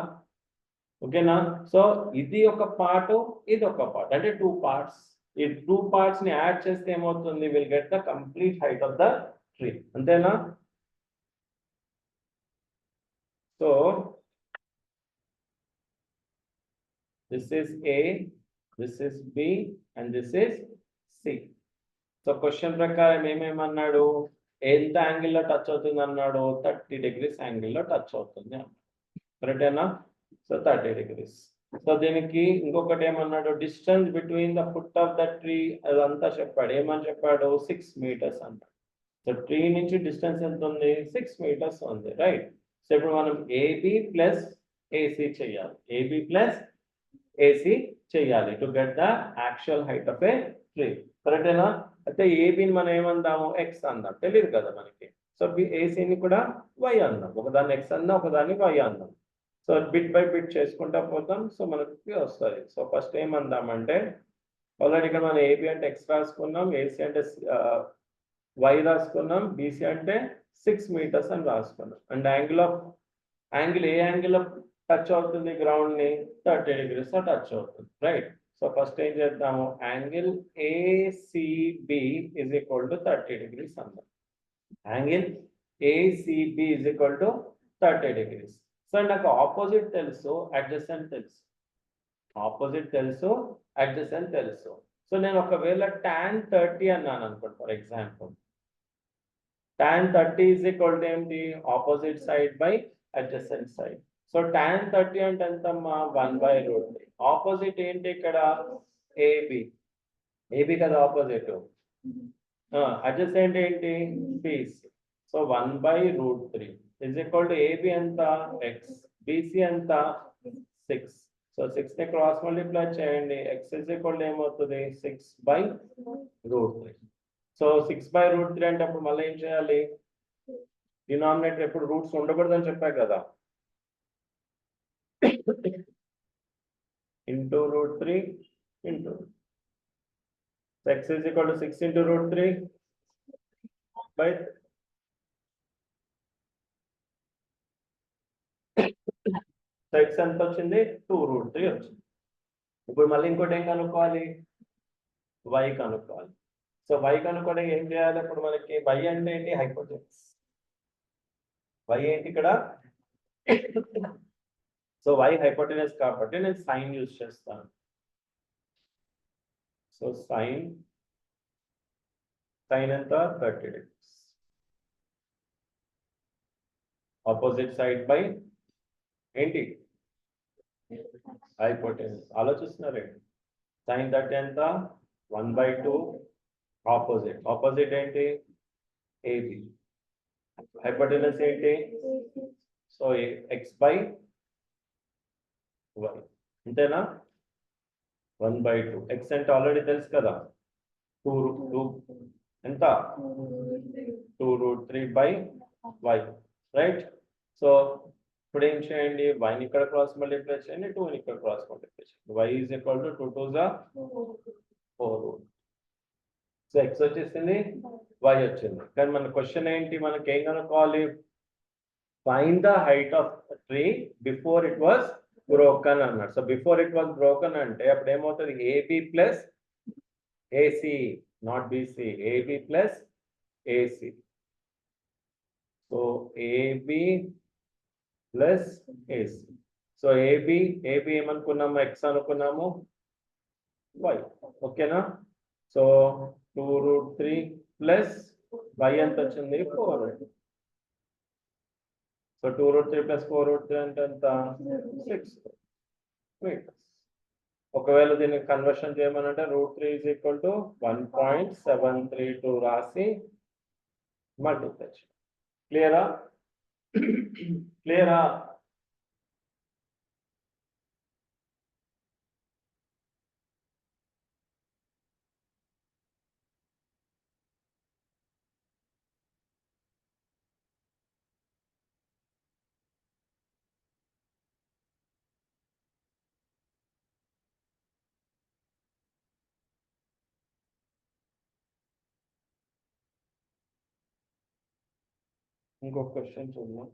ఓకేనా? సో ఇది ఒక పార్ట్, ఇది ఒక పార్ట్, అంటే 2 parts. ఈ 2 parts ని యాడ్ చేస్తే ఏమవుతుంది, will get the complete height of the tree. అంతేనా? So this is A, this is B and this is C. So question ప్రకారం ఏమేమన్నాడు, ఎంత యాంగిల్లో టచ్ అవుతుంది అన్నాడు, 30 degrees యాంగిల్లో టచ్ అవుతుంది అన్నాడు. కరెక్టేనా? So 30 degrees. సో దీనికి ఇంకొకటి ఏమన్నాడు, distance between the foot of the tree అదంతా చెప్పాడు. ఏమని చెప్పాడు, 6 meters అంటాడు. సో ట్రీ నుంచి డిస్టెన్స్ ఎంత ఉంది, 6 meters ఉంది, రైట్. సో ఇప్పుడు మనం ఏబి ప్లస్ ఏసీ చెయ్యాలి, ఏబి ప్లస్ ఏసీ చెయ్యాలి to get the actual height of A tree. కరెక్టేనా? అయితే ఏబిని మనం ఏమందాము, ఎక్స్ అందాం, తెలియదు కదా మనకి. సో ఏసీని కూడా వై అందాం, ఒకదాన్ని ఎక్స్ అందాం, ఒకదాన్ని వై అందాం. సో బిట్ బై బిట్ చేసుకుంటా పోతాం. సో మనకి వస్తుంది. సో ఫస్ట్ ఏమందామంటే, ఆల్రెడీ ఇక్కడ మనం ఏబి అంటే ఎక్స్ రాసుకున్నాం, ఏసీ అంటే వై రాసుకున్నాం, బీసీ అంటే 6 meters అని రాసుకున్నాం. అండ్ యాంగిల్ ఏ యాంగిల్ టచ్ అవుతుంది గ్రౌండ్ ని, 30 degrees టచ్ అవుతుంది, రైట్. సో ఫస్ట్ ఏం చేద్దాము, angle ACB is equal to 30 degrees అందాం. Angle ACB is equal to 30 degrees. So నాకు ఆపోజిట్ తెలుసు, అడ్జసెంట్ తెలుసు, ఆపోజిట్ తెలుసు, అడ్జసెంట్ తెలుసు. సో నేను ఒకవేళ tan 30 అన్నాను అనుకోండి, for example tan 30 is equal to ఏంటి, opposite side by adjacent side. So tan 30 అంటే ఎంతమ్మా, 1/√3. ఆపోజిట్ ఏంటి ఇక్కడ, ఏబి, ఏబి కదా ఆపోజిట్. అడ్జసెంట్ ఏంటి, BC. So 1/√3 is equal to AB ఎంత, ఎక్స్, బీసీ ఎంత, 6. సో 6 ని క్రాస్ మల్టిప్లై చేయండి, ఎక్స్ ఇజ్ ఈక్వల్ టు ఏమవుతుంది, 6/√3. సో 6/√3 అంటే అప్పుడు మళ్ళీ ఏం చేయాలి, డినామినేటర్ ఎప్పుడు రూట్స్ ఉండకూడదని చెప్పా కదా, into √3 into x is equal to 6 into √3 by so x ఎంత వచ్చింది, 2√3 వచ్చింది. ఇప్పుడు మళ్ళీ ఇంకోటి ఏం కనుక్కోవాలి, y కనుక్కోవాలి. సో y కనుక్కోవడానికి ఏం చేయాలి, ఇప్పుడు మనకి y అంటే ఏంటి, హైపోటెనస్. y ఏంటి ఇక్కడ, సో y హైపోటెనస్ కాబట్టి నేను సైన్ యూజ్ చేస్తాను. సో సైన్ ఎంత, 30 degrees. ఆపోజిట్ సైడ్ బై ఏంటి, హైపోటెనస్. ఆలోచిస్తున్నారేంటి, సైన్ 30 ఎంత, 1/2 ఆపోజిట్ ఏంటి, ఏబి, హైపోటెనస్ ఏంటి, సో ఎక్స్ బై వై, అంతేనా. 1/2 ఎక్స్ అంటే ఆల్రెడీ తెలుసు కదా, 2 ఎంత, 2√3/y, రైట్. సో ఇప్పుడు ఏం చేయండి, వైని ఇక్కడ క్రాస్ మల్టిప్లై చేయండి, 2ని ఇక్కడ క్రాస్ మల్టిప్లై చేయండి. y ఈజ్ ఈక్వల్ టు 2 2 జా 4. సో x వచ్చేసింది, y వచ్చింది. కానీ మన క్వశ్చన్ ఏంటి, మనకి ఏం కనుక్కోవాలి, find the height of tree before it was broken అన్నాడు. So before it was broken అంటే అప్పుడు ఏమవుతుంది, AB plus AC, not BC, AB plus AC. So AB plus AC. So AB ఏమనుకున్నాము, ఎక్స్ అనుకున్నాము, వై, ఓకేనా. సో 2√3 ప్లస్ వై ఎంత వచ్చింది, 4. So 2√3 plus 4√3 అంటే ఎంత, 6 meters. ఒకవేళ దీన్ని కన్వర్షన్ చేయమనంటే √3 ఈజ్ ఈక్వల్ టు 1.732 రాసి మల్టిప్లై చేయాలి. క్లియరా, క్లియరా. ఇంకొక క్వశ్చన్ చూద్దాం.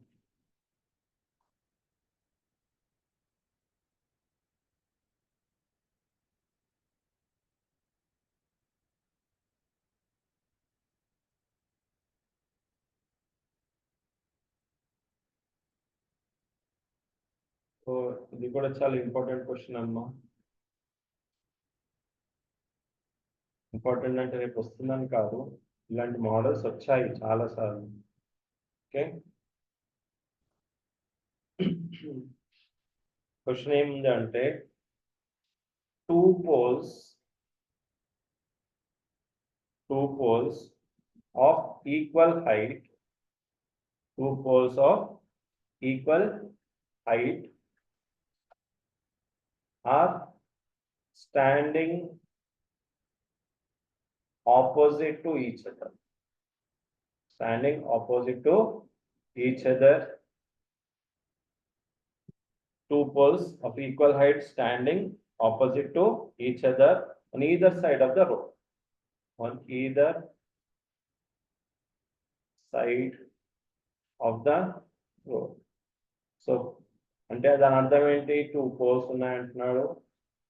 సో ఇది కూడా చాలా ఇంపార్టెంట్ క్వశ్చన్ అమ్మా. ఇంపార్టెంట్ అంటే రేపు వస్తుందని కాదు, ఇలాంటి మోడల్స్ వచ్చాయి చాలా సార్లు. ఓకే, క్వశ్చన్ ఏముంది అంటే two poles of equal height, two poles of equal height are standing opposite to each other. Standing opposite to each other. Two poles of equal height standing opposite to each other on either side of the road. On either side of the road. So, అంటే దాని అర్థం ఏంటి? Two poles ఉన్నాయంటున్నాడు.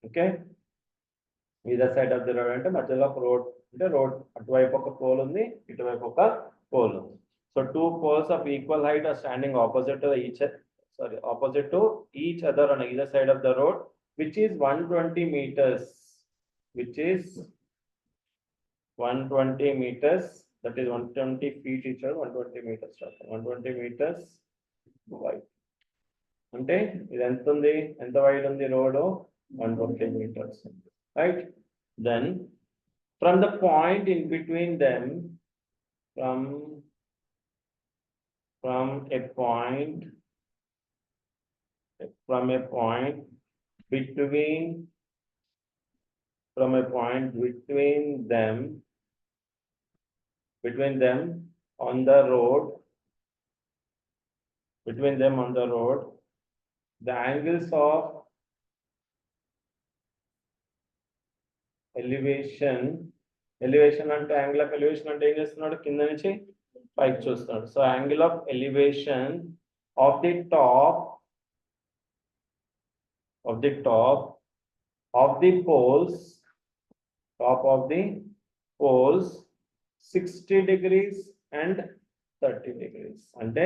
Okay, either side of the road అంటే మధ్యలో ఒక road, అంటే road అటువైపు ఒక పోల్ ఉంది, ఇటువైపు ఒక పోల్ ఉంది. So two poles of equal height are standing opposite to each other on either side of the road, which is 120 meters, which is 120 meters, that is 120 feet each other, 120 meters, 120 meters wide. అంటే ఇది ఎంత ఉంది, ఎంత wide ఉంది road? 120 meters, right? Then from the point in between them, from a point between them on the road, the angles of elevation అంటే angle of elevation అంటే ఏం చేస్తున్నాడు? కింద నుంచి పైకి చూస్తున్నాడు. So angle of elevation of the top of the poles 60 degrees and 30 degrees. అంటే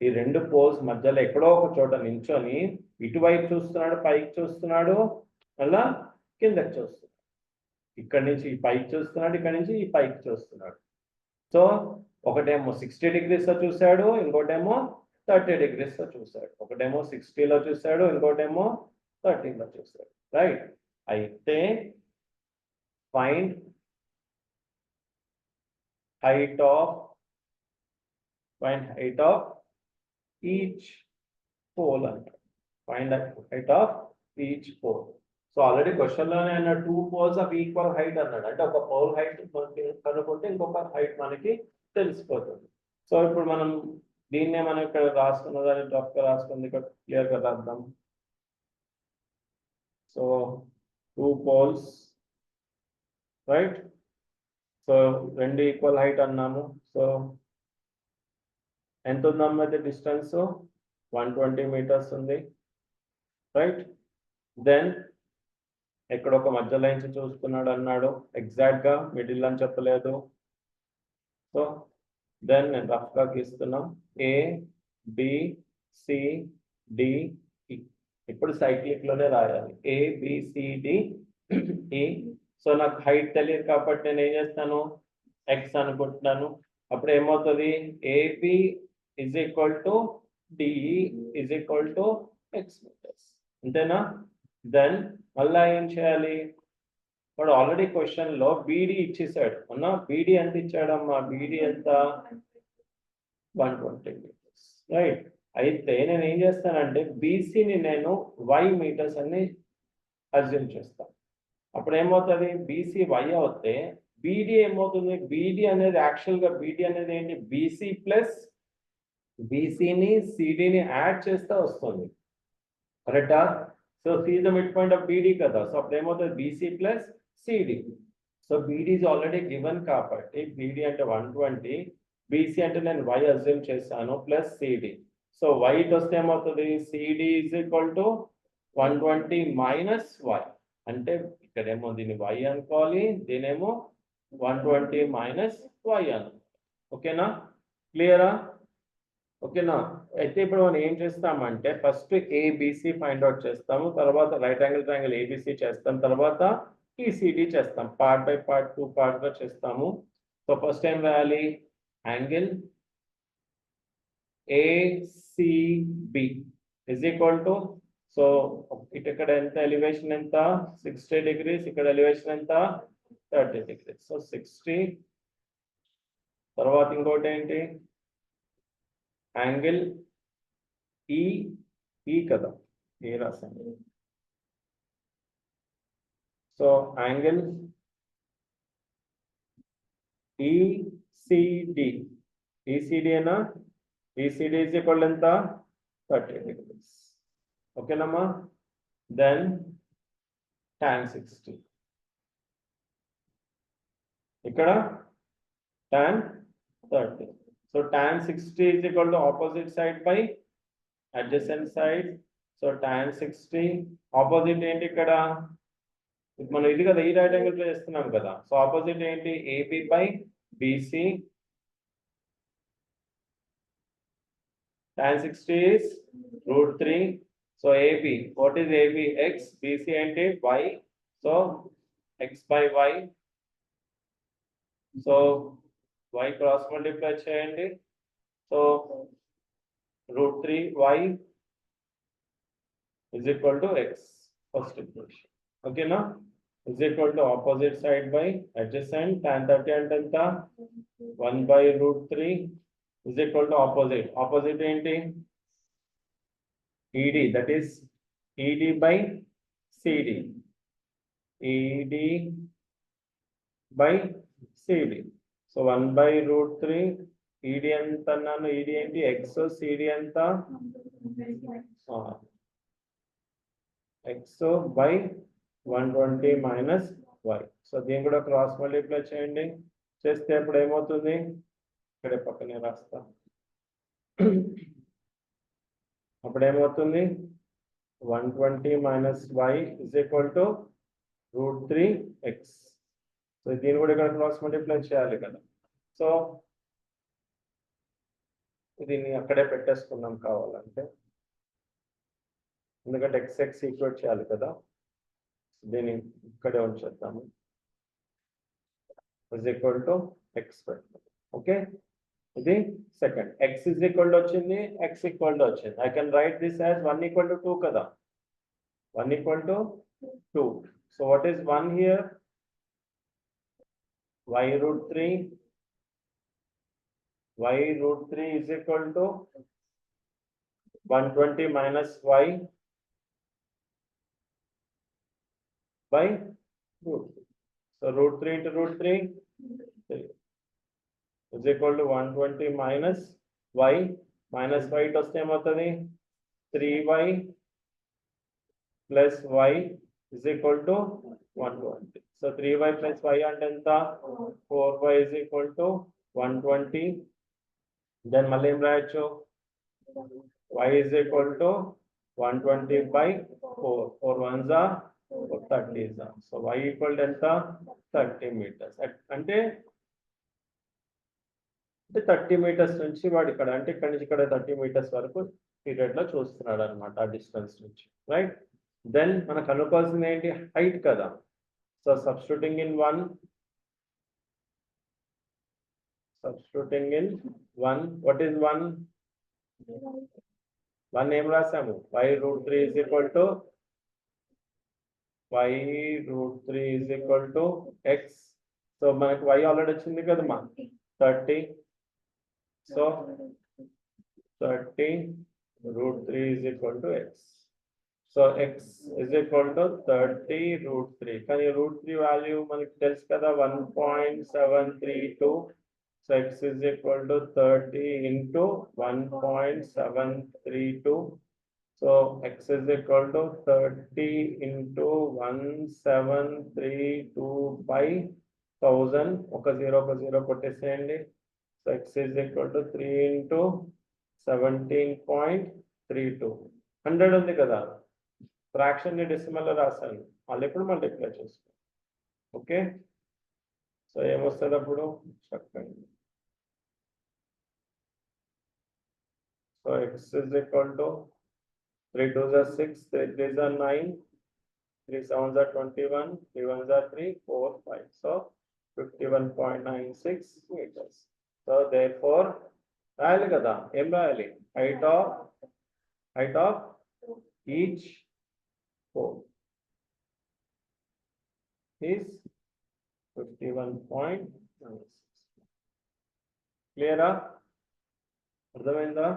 ఈ రెండు పోల్స్ మధ్యలో ఎక్కడో ఒక చోట నించొని ఇటువైపు చూస్తున్నాడు, పైకి చూస్తున్నాడు, మళ్ళా కిందకి చూస్తున్నాడు. ఇక్కడ నుంచి పైకి చూస్తున్నాడు, ఇక్కడ నుంచి ఈ పైకి చూస్తున్నాడు. సో ఒకటేమో 60 degrees లో చూశాడు, ఇంకోటేమో 30 degrees లో చూశాడు. ఒకటేమో 60లో చూశాడు, ఇంకోటేమో 30లో చూశాడు, రైట్? అయితే find height of each pole అంటారు. Find height of each pole. So already question లోనే అన్నాడు two poles of equal height అన్నాడు. అంటే ఒక పోల్ హైట్ కనుక్కుంటే ఇంకొక హైట్ మనకి తెలిసిపోతుంది. సో ఇప్పుడు మనం దీన్నే మనం ఇక్కడ రాసుకున్న దాన్ని రఫ్ గా రాసుకుంది, ఇక్కడ క్లియర్ గా రాద్దాం. So two poles, right? So రెండు ఈక్వల్ హైట్ అన్నాము. సో ఎంత ఉందమ్మా అయితే డిస్టెన్స్? 120 meters ఉంది, రైట్? దెన్ ఇక్కడ ఒక మధ్య లైన్స్ చూస్తున్నాడు అన్నాడు, ఎగ్జాక్ట్ గా మిడిల్ అని చెప్పలేదు. సో దెన్ నేను రఫ్ గా గీస్తున్నాం, A B C D E. ఇప్పుడు సైక్లిక్ లోనే రాయాలి, A B C D E. So నాకు హైట్ తెలియదు కాబట్టి నేను ఏం చేస్తాను, ఎక్స్ అనుకుంటున్నాను. అప్పుడు ఏమవుతుంది, AB is equal to DE is equal to X meters, అంతేనా? దెన్ మళ్ళా ఏం చేయాలి, వాడు ఆల్రెడీ క్వశ్చన్ లో బీడీ ఇచ్చేసాడు అన్నా. బీడీ ఎంత ఇచ్చాడమ్మా? బీడీ ఎంత? 120 meters, రైట్? అయితే నేను ఏం చేస్తానంటే బీసీని నేను వై మీటర్స్ అని అజ్యూమ్ చేస్తాను. అప్పుడు ఏమవుతుంది, బీసీ వై అవుతే బీడీ ఏమవుతుంది? బీడీ అనేది యాక్చువల్ గా బీడీ అనేది ఏంటి? బీసీ ప్లస్ బీసీని సిడిని యాడ్ చేస్తే వస్తుంది, కరెక్టా? So C the midpoint of BD కదా. సో అప్పుడు ఏమవుతుంది, BC plus CD. So BD is already given కాబట్టి బీడీ అంటే 120, బీసీ అంటే నేను వై అజ్యూమ్ చేశాను ప్లస్ సిడి. సో వైట్ వస్తే ఏమవుతుంది, CD is equal to 120 minus Y. అంటే ఇక్కడేమో దీన్ని వై అనుకోవాలి, దీనేమో 120 మైనస్ వై అనుకోవాలి. ఓకేనా? క్లియరా? ఓకేనా? అయితే ఇప్పుడు మనం ఏం చేస్తామంటే ఫస్ట్ ఏబిసి ఫైండ్ అవుట్ చేస్తాము, తర్వాత రైట్ యాంగిల్ ట్రయాంగిల్ ఏబిసి చేస్తాం, తర్వాత ఈసిడి చేస్తాం. పార్ట్ బై పార్ట్ 2 పార్ట్ గా చేస్తాము. సో ఫస్ట్ ఏం రాయాలి, angle ACB is equal to, so ఇక్కడ ఎంత ఎలివేషన్ ఎంత 60 degrees, ఇక్కడ ఎలివేషన్ ఎంత 30 degrees. సో 60 తర్వాత ఇంకోటి ఏంటి యాంగిల్ ఈ కదా ఏ రాసాను. సో యాంగిల్ ఈసిడి ఏనా ఈసిడి ఈజ్ ఈక్వల్ ఎంత 30 degrees. ఓకేనమ్మా. దెన్ tan 60 ఇక్కడ tan 30. So tan 60 is equal to opposite side by adjacent side. So tan 60 opposite ఏంటి ఇక్కడ మనం ఇది కదా ఈ రైట్ యాంగిల్ చేస్తున్నాం కదా. సో ఆపోజిట్ ఏంటి AB by BC. tan 60 is √3. So AB, what is AB? X, BC and Y. So X by Y. So Y cross multiply cheyandi. So √3 Y is equal to X. First equation. Okay now? Is equal to opposite side by adjacent. Tan 30 and anta 1 by √3 is equal to opposite. Opposite enti ED, that is ED by CD. ED by CD. So 1 by √3. ED anta nanu ED enti X, CD anta X by 120 minus Y. So దీని కూడా cross multiply చేయండి. చేస్తే అప్పుడు ఏమవుతుంది ఇక్కడే పక్కనే రాస్తా. అప్పుడు ఏమవుతుంది 120 minus y is equal to √3x. So దీన్ని కూడా ఇక్కడ క్రాస్ మల్టిప్లై చేయాలి కదా. సో దీన్ని అక్కడే పెట్టేసుకున్నాం కావాలంటే, ఎందుకంటే x ఈక్వేట్ చేయాలి కదా. దీన్ని ఇక్కడే ఉంచేద్దాము. is equal to x పెడతాం. ఓకే, ఇది second. x is equal to వచ్చింది, x equal to వచ్చింది. I can write this as 1 equal to 2 కదా. 1 equal to 2. So what is 1 here? y √3. Y √3 is equal to 120 minus y by √3. So √3 into √3 is equal to 120 minus y. Minus y to same అవుతుంది 3y plus y is equal to 120. So 3y plus y అంటే ఎంత 4y is equal to 120. Then మళ్ళీ ఏం రాయొచ్చు y is equal to 120 by 4. 4 ones are 30 is. So y equal to ఎంత 30 meters. అంటే 30 meters నుంచి వాడు ఇక్కడ అంటే ఇక్కడ నుంచి ఇక్కడ 30 meters వరకు పీరియడ్ లో చూస్తున్నాడు అనమాట ఆ డిస్టెన్స్ నుంచి, రైట్. దెన్ మనకు అనుకోవాల్సింది ఏంటి హైట్ కదా. So substituting in 1 what is 1 ఏం రాసాము y √3 is equal to x. So మనకు y ఆల్రెడీ వచ్చింది కదమ్మా 30. So 30 √3 is equal to x. So x is equal to 30 √3. Can you √3 value మనకి తెలుసు కదా 1.732. So x is equal to 30 into 1.732. So x is equal to 30 into 1732 by 1000. ఒక zero కొట్టేసేయండి. So x is equal to 3 into 17.32. 100 ఉంది కదా, fraction ని decimal లో రాశాను, మళ్ళీ ఇప్పుడు మల్టిప్లై చేసుకో. ఓకే, సో ఏమొస్తుంది అప్పుడు చెప్పండి. So x is equal to 3 2s are 6, 3 3s are 9, 3 7s are 21, 3 1s are 3, 4 5. So 51.96 meters. So therefore రాయాలి కదా, ఏం రాయాలి height of each pole is 51.96. క్లియరా? అర్థమైందా?